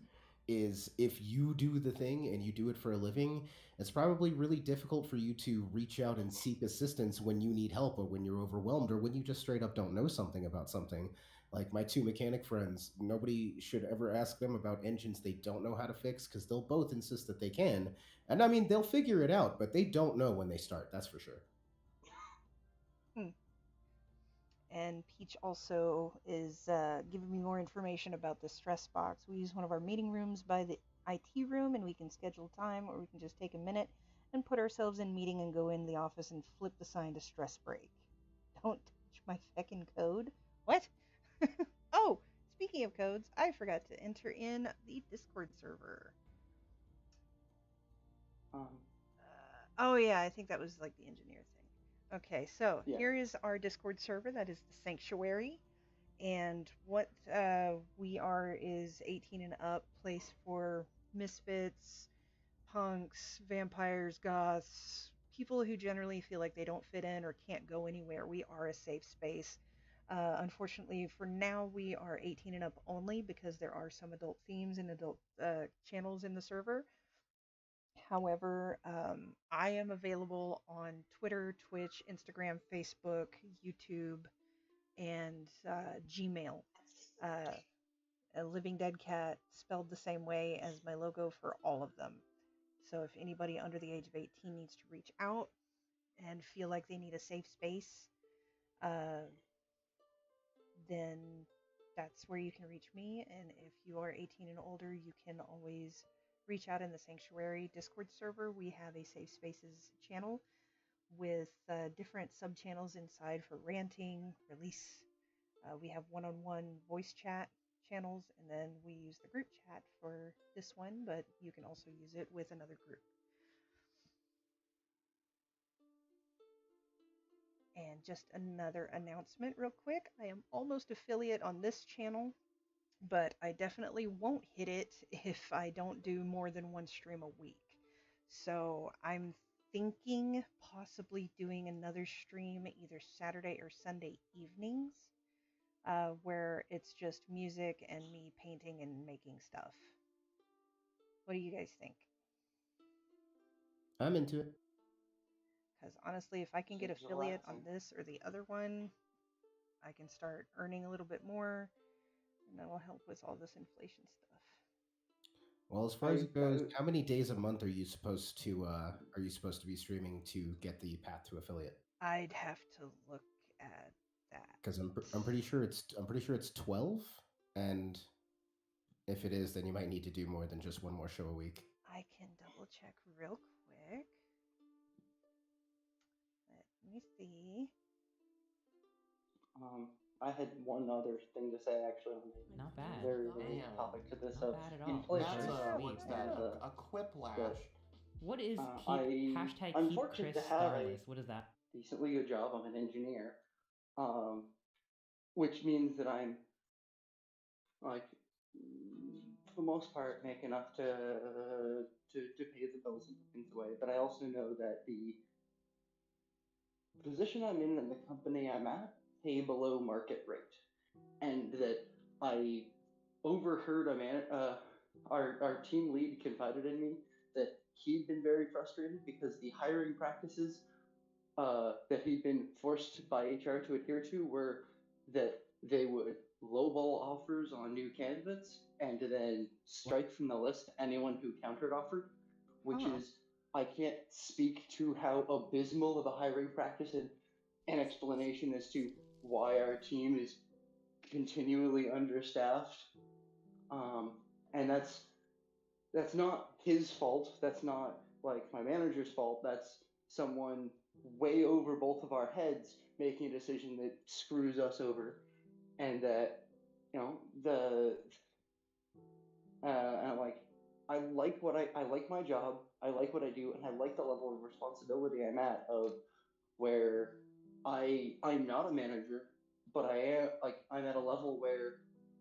is if you do the thing and you do it for a living, it's probably really difficult for you to reach out and seek assistance when you need help or when you're overwhelmed or when you just straight up don't know something about something. Like my two mechanic friends, nobody should ever ask them about engines they don't know how to fix because they'll both insist that they can. And I mean, they'll figure it out, but they don't know when they start, that's for sure. And Peach also is giving me more information about the stress box. We use one of our meeting rooms by the IT room, and we can schedule time, or we can just take a minute and put ourselves in meeting and go in the office and flip the sign to stress break. Don't touch my feckin' code. What? Oh, speaking of codes, I forgot to enter in the Discord server. Oh yeah, I think that was like the engineer thing. Okay, so Yeah. here is our Discord server. That is the Sanctuary. And what we are is 18 and up, place for misfits, punks, vampires, goths, people who generally feel like they don't fit in or can't go anywhere. We are a safe space. Unfortunately, for now, we are 18 and up only because there are some adult themes and adult channels in the server. However, I am available on Twitter, Twitch, Instagram, Facebook, YouTube, and Gmail. A Living Dead Cat spelled the same way as my logo for all of them. So if anybody under the age of 18 needs to reach out and feel like they need a safe space, then that's where you can reach me. And if you are 18 and older, you can always reach out in the Sanctuary Discord server. We have a Safe Spaces channel with different sub channels inside for ranting, release. We have one-on-one voice chat channels, and then we use the group chat for this one, but you can also use it with another group. And just another announcement real quick. I am almost affiliate on this channel, but I definitely won't hit it if I don't do more than one stream a week. So I'm thinking possibly doing another stream either Saturday or Sunday evenings, where it's just music and me painting and making stuff. What do you guys think? I'm into it. Because honestly, if I can get Seems affiliate on relaxing. this or the other one, I can start earning a little bit more, and that'll help with all this inflation stuff. Well, as far as it goes, I- how many days a month are you supposed to be streaming to get the path to affiliate? I'd have to look at that. Because I'm pretty sure it's 12, and if it is, then you might need to do more than just one more show a week. I can double check real quick. Let me see. I had one other thing to say actually on the Not bad. very related Damn. topic to this. Not bad at all. Inflation. That's Very sweet. what's that? A quiplash. What is I'm hashtag I'm keep fortunate Chris to have a starless? What is that? decently good job. I'm an engineer, which means that I'm like for the most part make enough to pay the bills and put things away. But I also know that position I'm in and the company I'm at pay below market rate, and that I overheard our team lead confided in me that he'd been very frustrated because the hiring practices that he'd been forced by HR to adhere to were that they would lowball offers on new candidates and then strike from the list anyone who countered offered, which is, I can't speak to how abysmal of a hiring practice and an explanation as to why our team is continually understaffed. And that's not his fault. That's not like my manager's fault. That's someone way over both of our heads making a decision that screws us over, and that and like I like my job. I like what I do, and I like the level of responsibility I'm at, of where I'm not a manager, but I am, like, I'm at a level where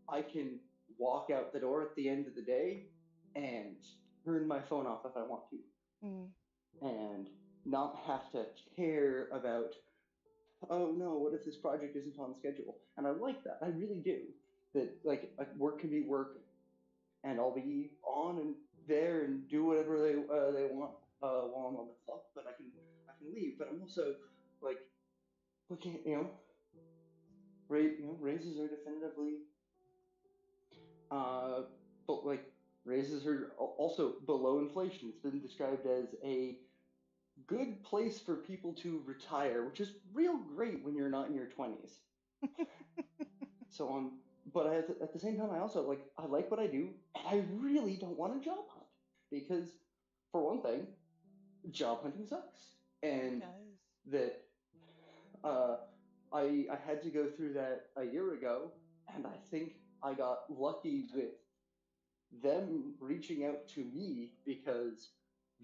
I can walk out the door at the end of the day and turn my phone off if I want to, and not have to care about, oh no, what if this project isn't on schedule? And I like that. I really do. That, like work can be work, and I'll be on and there and do whatever they want while I'm on the clock. But I can leave. But I'm also like looking at raises are definitively but like raises are also below inflation. It's been described as a good place for people to retire, which is real great when you're not in your 20s. So but at the same time, I like what I do, and I really don't want a job hunt, because for one thing, job hunting sucks, and that I had to go through that a year ago, and I think I got lucky with them reaching out to me because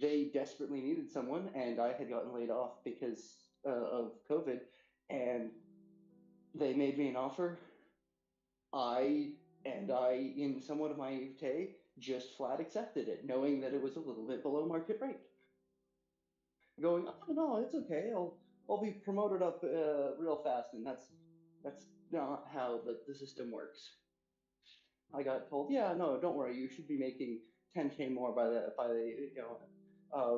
they desperately needed someone, and I had gotten laid off because of COVID, and they made me an offer. In somewhat of my naivete, just flat accepted it, knowing that it was a little bit below market rate. Going, oh no, it's okay. I'll be promoted up real fast, and that's not how the system works. I got told, yeah, no, don't worry, you should be making 10K more by the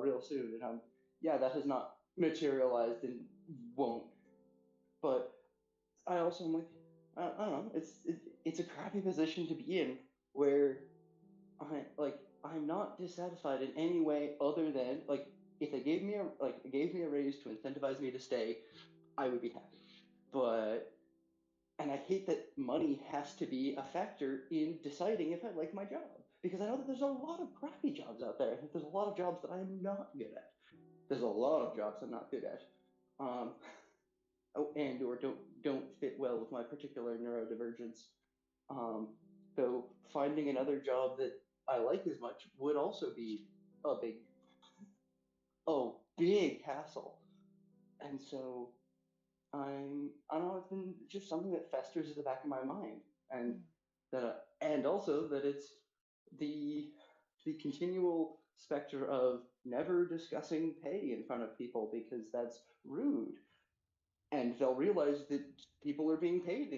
real soon, and yeah, that has not materialized and won't. But I also am like, I don't know, it's a crappy position to be in, where I'm not dissatisfied in any way other than, like, if they gave me a raise to incentivize me to stay, I would be happy. And I hate that money has to be a factor in deciding if I like my job, because I know that there's a lot of crappy jobs out there. There's a lot of jobs that I'm not good at. There's a lot of jobs I'm not good at, and or don't fit well with my particular neurodivergence. So finding another job that I like as much would also be a big hassle. And so I don't know, it's been just something that festers at the back of my mind, and also that it's the continual specter of never discussing pay in front of people, because that's rude, and they'll realize that people are being paid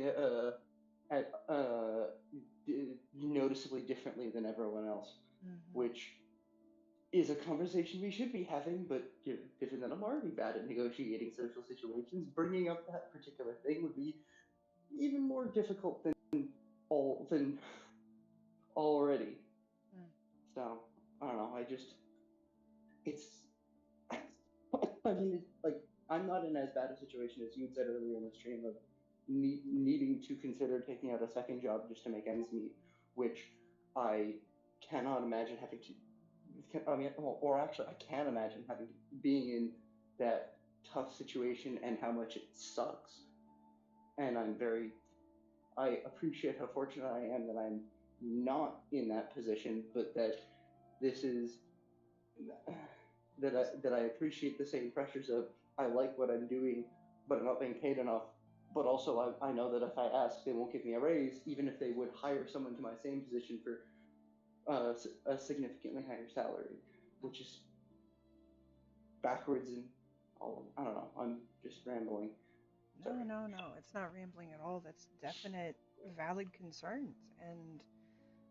noticeably differently than everyone else, which is a conversation we should be having, but given that I'm already bad at negotiating social situations, bringing up that particular thing would be even more difficult than already. So I don't know. I mean, I'm not in as bad a situation as you'd said earlier in the stream of needing to consider taking out a second job just to make ends meet, which I cannot imagine having to. I mean, or actually, I can imagine being in that tough situation and how much it sucks. And I appreciate how fortunate I am that I'm not in that position, but that this is that I appreciate the same pressures of, I like what I'm doing, but I'm not being paid enough. But also, I know that if I ask, they won't give me a raise, even if they would hire someone to my same position for a significantly higher salary, which is backwards and all. I don't know. just rambling. No, Sorry. no. It's not rambling at all. That's definite, valid concerns. And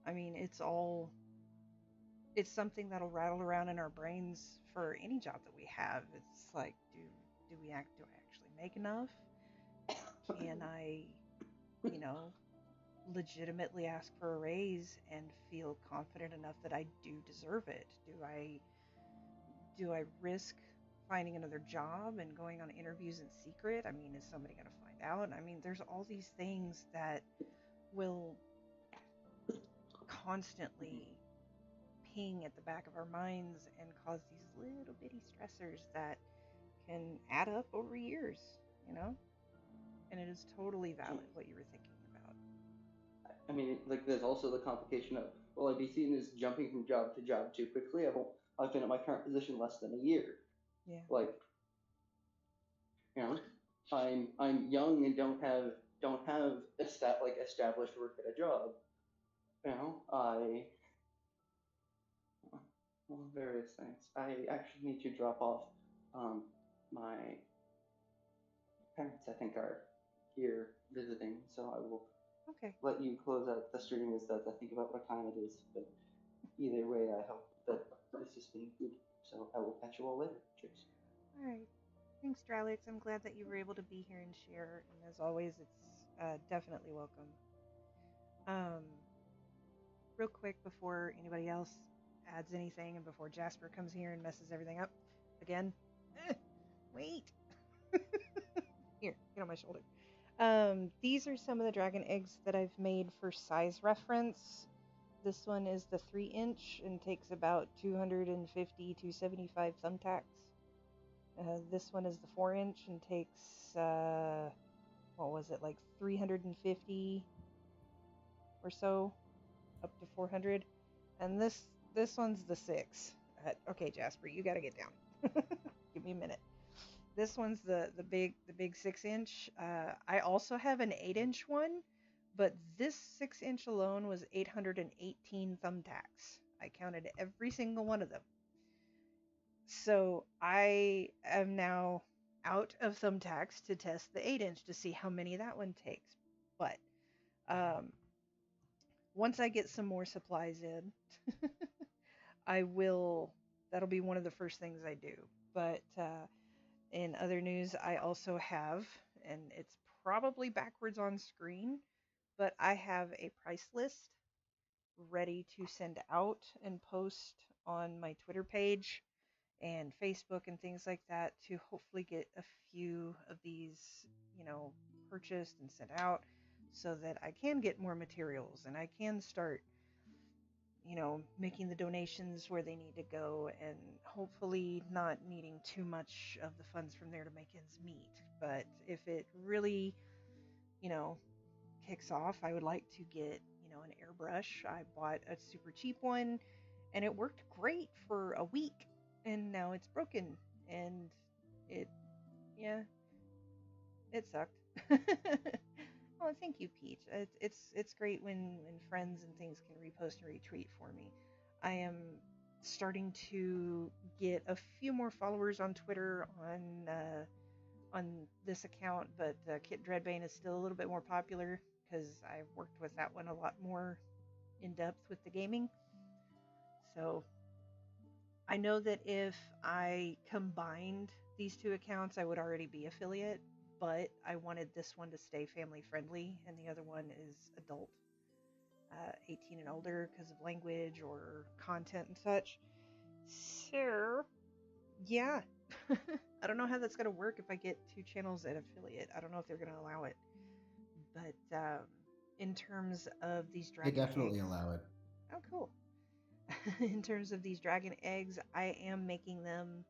I mean, it's something that'll rattle around in our brains for any job that we have. It's like, do I actually make enough? Can I, you know, legitimately ask for a raise and feel confident enough that I do deserve it? Do I risk finding another job and going on interviews in secret? I mean, is somebody going to find out? I mean, there's all these things that will constantly ping at the back of our minds and cause these little bitty stressors that can add up over years, you know? And it is totally valid what you were thinking about. I mean, like, there's also the complication of, will I be seen as jumping from job to job too quickly? I've been at my current position less than a year. Yeah. Like, you know, I'm young and don't have established work at a job. You know, well, various things. I actually need to drop off. My parents, I think, are here visiting, so I will Okay. let you close out the stream as I think about what time it is. But either way, I hope that this has been good. So I will catch you all later. Cheers. All right. Thanks, Dralix. I'm glad that you were able to be here and share. And as always, it's definitely welcome. Real quick before anybody else adds anything and before Jasper comes here and messes everything up again. Wait. Here, get on my shoulder. These are some of the dragon eggs that I've made for size reference. This one is the 3-inch and takes about 250 to 75 thumbtacks. This one is the 4-inch and takes, like 350 or so, up to 400. And this one's the 6. Okay, Jasper, you gotta get down. Give me a minute. This one's the big 6-inch. I also have an 8-inch one, but this 6-inch alone was 818 thumbtacks. I counted every single one of them. So I am now out of thumbtacks to test the 8-inch to see how many that one takes. But once I get some more supplies in, that'll be one of the first things I do. But in other news, I also have, and it's probably backwards on screen, but I have a price list ready to send out and post on my Twitter page and Facebook and things like that to hopefully get a few of these, purchased and sent out so that I can get more materials and I can start, making the donations where they need to go and hopefully not needing too much of the funds from there to make ends meet. But if it really, kicks off, I would like to get, an airbrush. I bought a super cheap one and it worked great for a week. And now it's broken, and it sucked. Oh, thank you, Peach. It's great when friends and things can repost and retweet for me. I am starting to get a few more followers on Twitter on this account, but Kit Dreadbane is still a little bit more popular because I've worked with that one a lot more in depth with the gaming. So I know that if I combined these two accounts, I would already be affiliate, but I wanted this one to stay family friendly, and the other one is adult, 18 and older because of language or content and such. So, yeah. I don't know how that's going to work if I get two channels at affiliate. I don't know if they're going to allow it. But in terms of these dragon They definitely eggs, allow it. Oh, cool. In terms of these dragon eggs, I am making them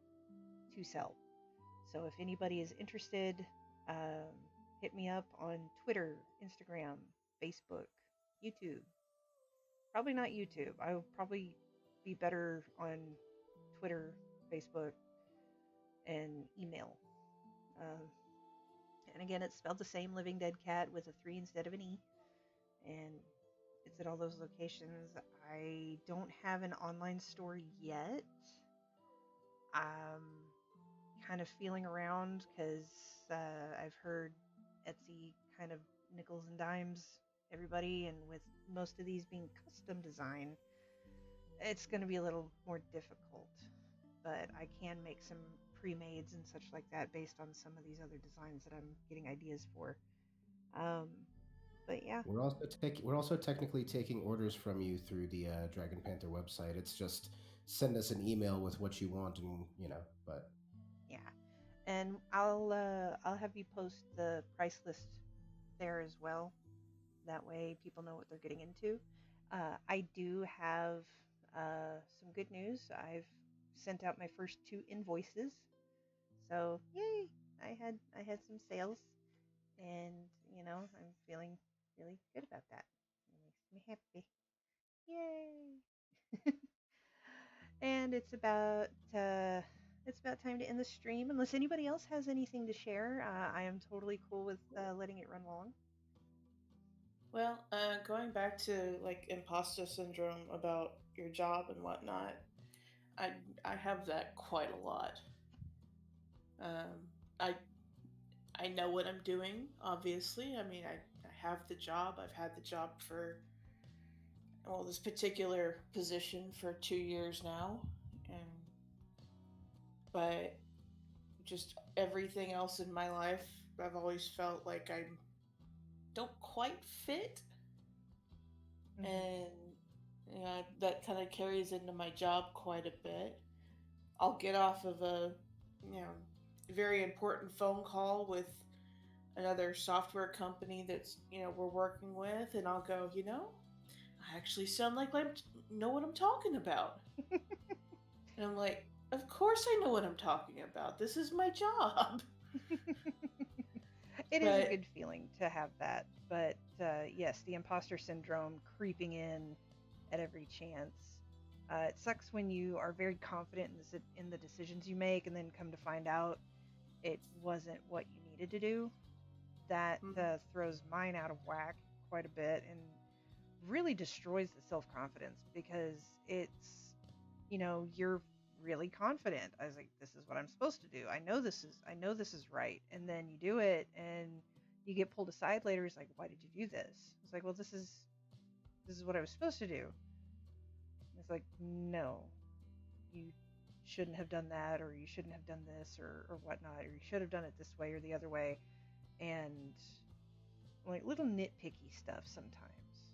to sell. So if anybody is interested, hit me up on Twitter, Instagram, Facebook, YouTube. Probably not YouTube. I will probably be better on Twitter, Facebook, and email. And again, it's spelled the same, Living Dead Cat, with a 3 instead of an E. And it's at all those locations. I don't have an online store yet. kind of feeling around because I've heard Etsy kind of nickels and dimes everybody, and with most of these being custom design, it's going to be a little more difficult. But I can make some pre-mades and such like that based on some of these other designs that I'm getting ideas for. Um, but yeah, We're also technically taking orders from you through the Dragon Panther website. It's just send us an email with what you want, and But yeah, and I'll have you post the price list there as well. That way, people know what they're getting into. I do have some good news. I've sent out my first 2 invoices, so yay! I had some sales, and I'm feeling really good about that. It makes me happy. Yay! And it's about time to end the stream. Unless anybody else has anything to share, I am totally cool with letting it run long. Well, going back to like imposter syndrome about your job and whatnot, I have that quite a lot. I know what I'm doing. Obviously, I mean, I have the job. I've had the job for this particular position for 2 years now, but just everything else in my life, I've always felt like I don't quite fit. Mm-hmm. And that kind of carries into my job quite a bit. I'll get off of a very important phone call with another software company that's we're working with, and I'll go, I actually sound like I know what I'm talking about. And I'm like, of course I know what I'm talking about. This is my job. It is a good feeling to have that. But yes, the imposter syndrome creeping in at every chance. It sucks when you are very confident in the decisions you make, and then come to find out it wasn't what you needed to do. That throws mine out of whack quite a bit and really destroys the self-confidence, because it's, you're really confident. I was like, this is what I'm supposed to do. I know this is right. And then you do it and you get pulled aside later. It's like, why did you do this? It's like, well, this is what I was supposed to do. It's like, no, you shouldn't have done that, or you shouldn't have done this, or whatnot, or you should have done it this way or the other way. And like little nitpicky stuff sometimes.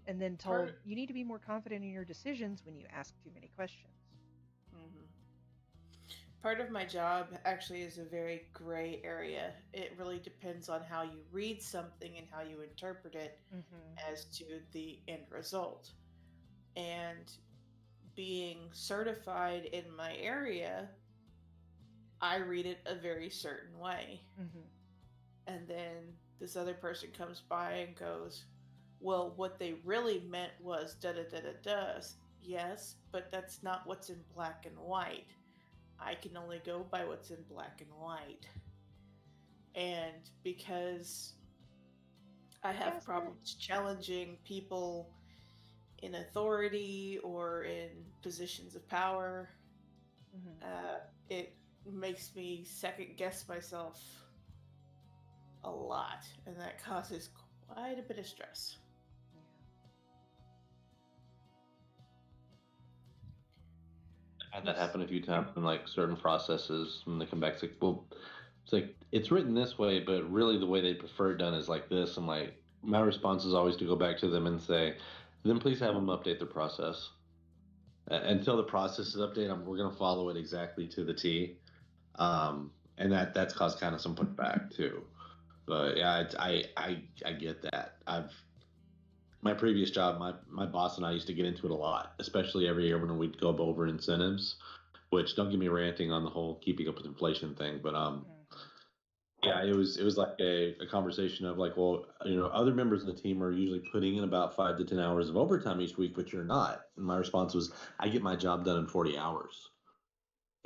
And then told you need to be more confident in your decisions when you ask too many questions. Mm-hmm. Part of my job actually is a very gray area. It really depends on how you read something and how you interpret it as to the end result. And being certified in my area, I read it a very certain way. And then this other person comes by and goes, well, what they really meant was da-da-da-da-da. Yes, but that's not what's in black and white. I can only go by what's in black and white. And because I have problems challenging people in authority or in positions of power, it makes me second guess myself a lot, and that causes quite a bit of stress. I've had that happen a few times in like certain processes when they come back. It's like, well, it's written this way, but really the way they prefer it done is like this. And like my response is always to go back to them and say, then please have them update their process. Until the process is updated, we're going to follow it exactly to the T. And that's caused kind of some pushback too. But yeah, I get that. My previous job, my boss and I used to get into it a lot, especially every year when we'd go over incentives, which don't get me ranting on the whole keeping up with inflation thing, but yeah, it was like a conversation of like, well, other members of the team are usually putting in about 5 to 10 hours of overtime each week, but you're not. And my response was, I get my job done in 40 hours.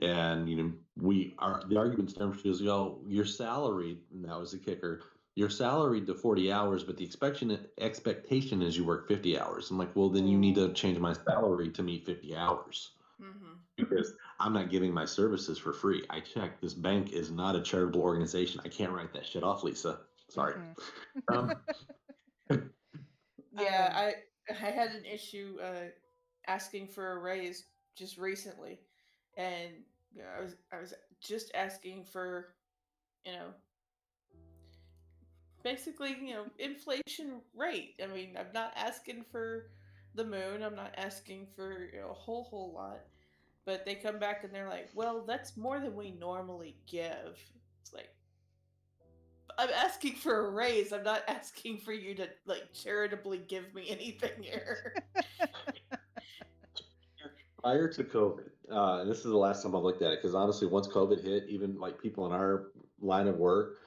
And the argument stems from, you're salaried, and that was the kicker. You're salaried to 40 hours, but the expectation is you work 50 hours. I'm like, well, then you need to change my salary to meet 50 hours. because I'm not giving my services for free. I checked. This bank is not a charitable organization. I can't write that shit off, Lisa. Sorry. Yeah, I had an issue asking for a raise just recently, and I was just asking for, you know, basically, inflation rate. I mean, I'm not asking for the moon. I'm not asking for a whole lot. But they come back and they're like, "Well, that's more than we normally give." It's like, I'm asking for a raise. I'm not asking for you to like charitably give me anything here. Prior to COVID, and this is the last time I've looked at it, because honestly, once COVID hit, even like people in our line of work,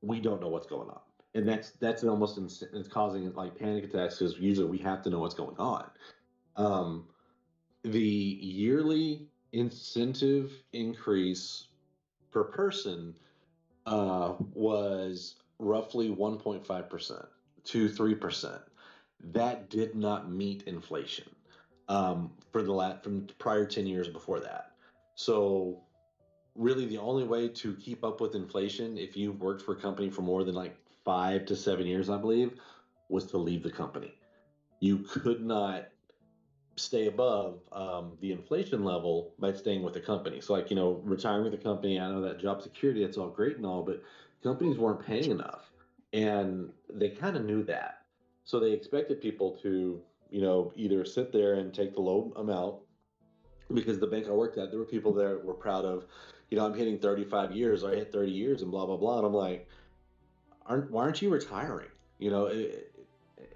we don't know what's going on, and that's almost it's causing like panic attacks because usually we have to know what's going on. Um, the yearly incentive increase per person was roughly 1.5% to 3%. That did not meet inflation for from prior 10 years before that. So really the only way to keep up with inflation, if you've worked for a company for more than like 5 to 7 years, I believe, was to leave the company. You could not stay above the inflation level by staying with the company. So, like, retiring with the company, I know that job security, that's all great and all, but companies weren't paying enough. And they kind of knew that. So they expected people to, either sit there and take the low amount, because the bank I worked at, there were people there that were proud of, I'm hitting 35 years, or I hit 30 years and blah, blah, blah. And I'm like, why aren't you retiring?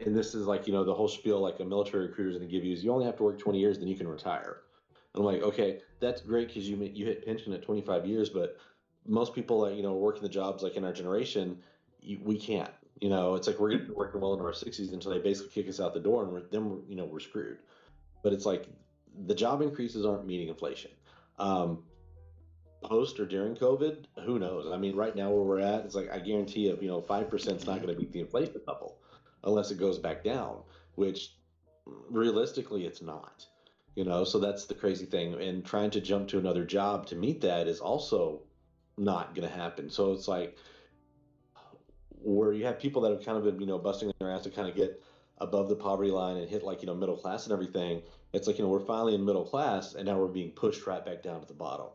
And this is like, the whole spiel like a military recruiter is going to give you is you only have to work 20 years, then you can retire. And I'm like, okay, that's great because you hit pension at 25 years, but most people that, working the jobs like in our generation, we can't. It's like we're going to be working well into our 60s until they basically kick us out the door, and we're screwed. But it's like the job increases aren't meeting inflation. Post or during COVID, who knows? I mean, right now where we're at, it's like I guarantee you, 5% is not going to beat the inflation level unless it goes back down, which realistically it's not. So that's the crazy thing. And trying to jump to another job to meet that is also not going to happen. So it's like where you have people that have kind of been, busting their ass to kind of get above the poverty line and hit like, middle class and everything. It's like, we're finally in middle class and now we're being pushed right back down to the bottom.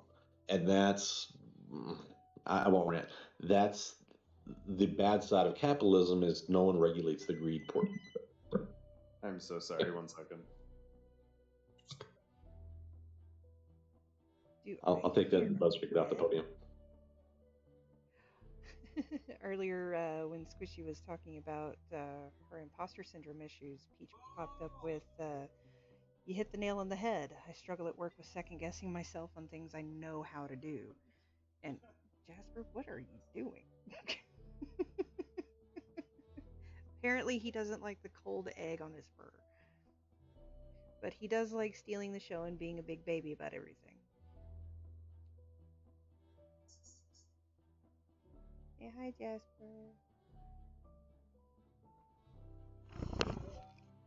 And that's, I won't rant. That's the bad side of capitalism, is no one regulates the greed portion. I'm so sorry. 1 second. I'll take that buzz kick off the podium. Earlier, when Squishy was talking about her imposter syndrome issues, Peach popped up with, you hit the nail on the head. I struggle at work with second guessing myself on things I know how to do. And Jasper, what are you doing? Apparently he doesn't like the cold egg on his fur. But he does like stealing the show and being a big baby about everything. Say hi, Jasper.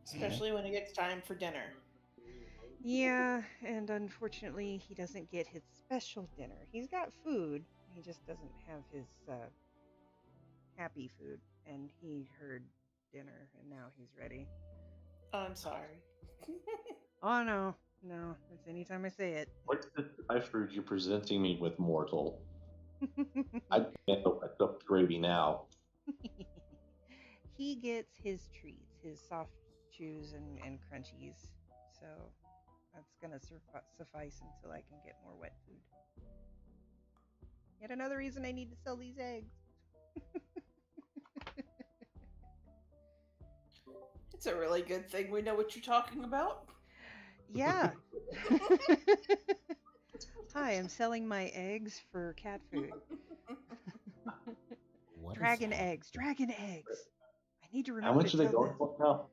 Especially when it gets time for dinner. Yeah, and unfortunately he doesn't get his special dinner. He's got food, he just doesn't have his happy food. And he heard dinner and now he's ready. Oh, I'm sorry. Oh no, it's anytime I say it. What's the dry fruit you're presenting me with, mortal? I can't open the gravy now. He gets his treats, his soft chews and crunchies. So that's gonna suffice until I can get more wet food. Yet another reason I need to sell these eggs. It's a really good thing we know what you're talking about. Yeah. Hi, I'm selling my eggs for cat food. Dragon eggs. I need to remember. How much are they going for now?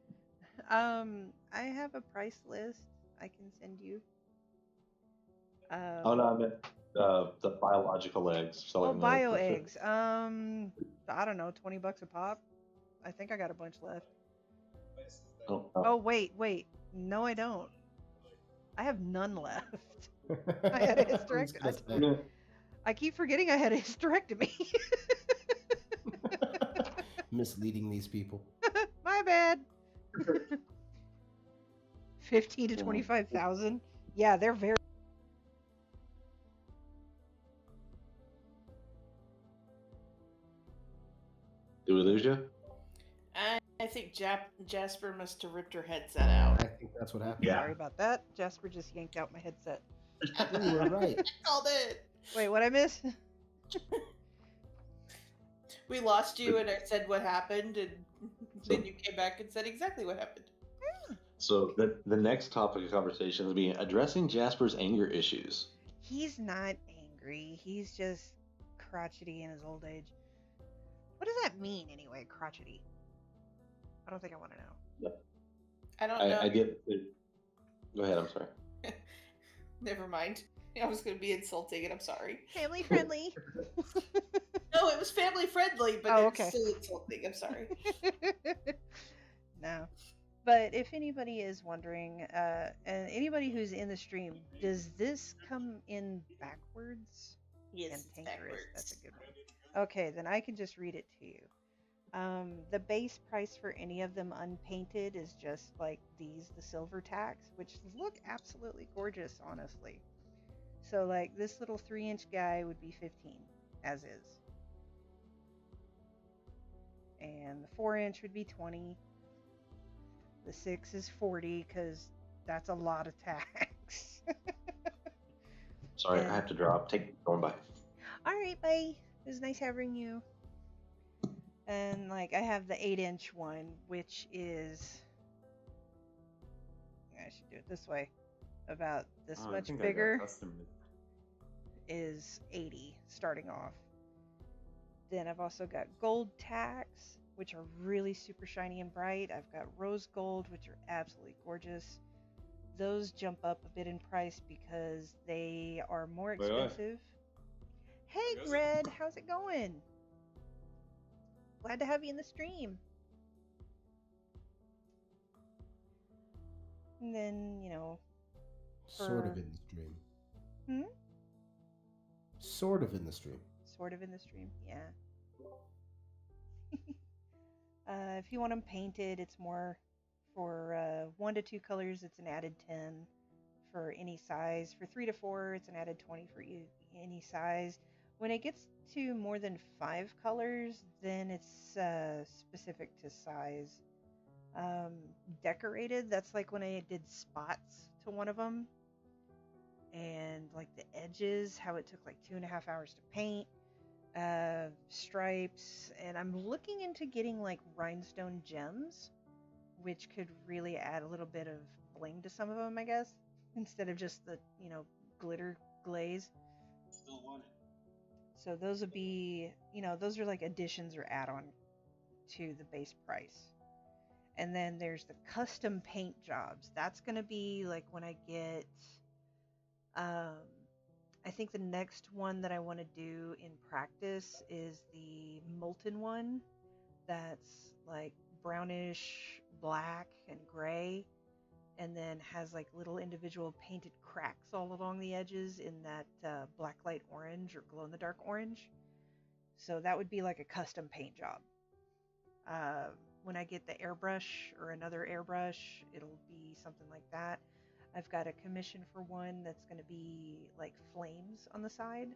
I have a price list I can send you. Oh no, I meant the biological eggs. Bio eggs. I don't know, $20 a pop. I think I got a bunch left. Oh wait. No, I don't. I have none left. I had a hysterectomy. I keep forgetting I had a hysterectomy. Misleading these people. My bad. 15 to 25,000. Yeah, they're very. Did we lose you? I think Jasper must have ripped her headset out. I think that's what happened. Yeah. Sorry about that. Jasper just yanked out my headset. You were right. I called it. Wait, what I miss? We lost you, and I said what happened, and then you came back and said exactly what happened. So the next topic of conversation is being addressing Jasper's anger issues. He's not angry. He's just crotchety in his old age. What does that mean anyway, crotchety? I don't think I want to know. I don't know. I get. Go ahead. I'm sorry. Never mind. I was going to be insulting, and I'm sorry. Family friendly. No, it was family friendly, but Oh, it's okay. still insulting. I'm sorry. No. But if anybody is wondering, and anybody who's in the stream, does this come in backwards? Yes, it's Cantankerous. backwards. That's a good one. Okay, then I can just read it to you. The base price for any of them unpainted is just like these, the silver tacks, which look absolutely gorgeous, honestly. So like this little 3-inch guy would be 15, as is. And the 4-inch would be 20. The 6 is 40 because that's a lot of tacks. Sorry, Yeah. I have to drop. Going by. All right, bye. It was nice having you. And like I have the 8-inch one, which is, I should do it this way, about this Oh, I much think I got bigger, custom. is 80 starting off. Then I've also got gold tacks, which are really super shiny and bright. I've got rose gold, which are absolutely gorgeous. Those jump up a bit in price because they are more Wait, what? expensive. Hey, Yes. Red, how's it going? Glad to have you in the stream. And then, Sort of For- in the stream. Hmm? Sort of in the stream. Sort of in the stream, yeah. If you want them painted, it's more for 1 to 2 colors, it's an added 10 for any size. For 3 to 4, it's an added 20 for any size. When it gets to more than 5 colors, then it's specific to size. Decorated, that's like when I did spots to one of them. And like the edges, how it took like 2.5 hours to paint. Stripes, and I'm looking into getting like rhinestone gems, which could really add a little bit of bling to some of them, I guess, instead of just the glitter glaze. Still want it. So those would be, those are like additions or add-on to the base price. And then there's the custom paint jobs. That's gonna be like when I get I think the next one that I want to do in practice is the molten one that's like brownish black and gray, and then has like little individual painted cracks all along the edges in that black light orange or glow in the dark orange. So that would be like a custom paint job. When I get the airbrush or another airbrush, it'll be something like that. I've got a commission for one that's going to be like flames on the side.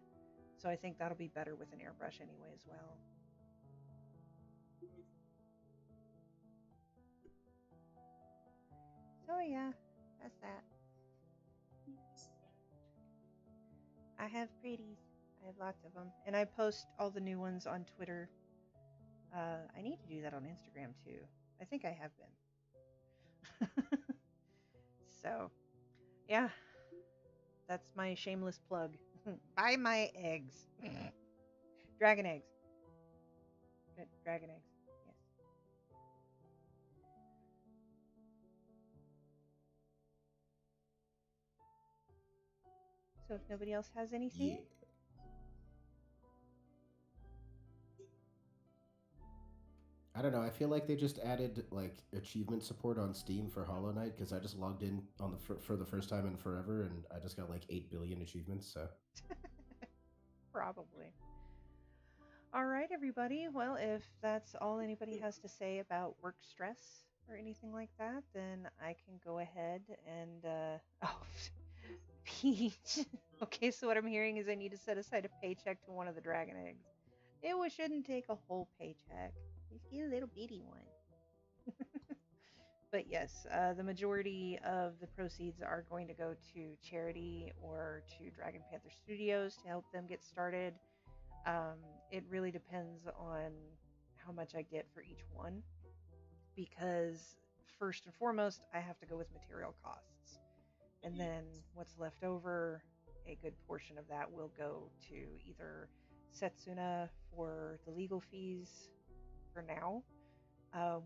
So I think that'll be better with an airbrush anyway as well. So yeah, that's that. I have pretties. I have lots of them. And I post all the new ones on Twitter. I need to do that on Instagram too. I think I have been. So, yeah. That's my shameless plug. Buy my eggs. Dragon eggs. Dragon eggs. Yes. So if nobody else has anything, Yeah. I don't know. I feel like they just added like achievement support on Steam for Hollow Knight because I just logged in on for the first time in forever and I just got like 8 billion achievements. So Probably. All right, everybody. Well, if that's all anybody has to say about work stress or anything like that, then I can go ahead and oh, Peach. Okay, so what I'm hearing is I need to set aside a paycheck to one of the dragon eggs. It shouldn't take a whole paycheck. Just get a little bitty one. But yes, the majority of the proceeds are going to go to charity or to Dragon Panther Studios to help them get started. It really depends on how much I get for each one, because first and foremost, I have to go with material costs. And then what's left over, a good portion of that will go to either Setsuna for the legal fees for now.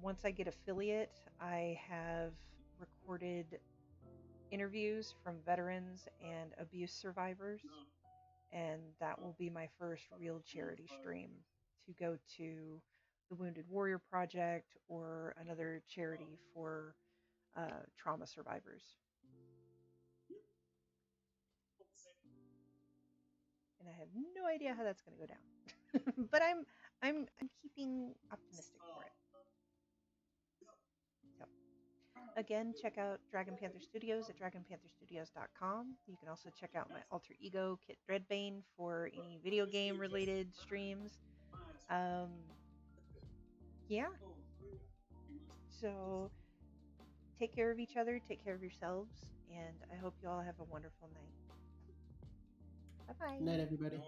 Once I get affiliate, I have recorded interviews from veterans and abuse survivors, and that will be my first real charity stream to go to the Wounded Warrior Project or another charity for trauma survivors. And I have no idea how that's going to go down, but I'm keeping optimistic for it. So, again, check out Dragon Panther Studios at dragonpantherstudios.com. You can also check out my alter ego, Kit Dreadbane, for any video game related streams. Yeah. So, take care of each other, take care of yourselves, and I hope you all have a wonderful night. Bye-bye. good night, everybody.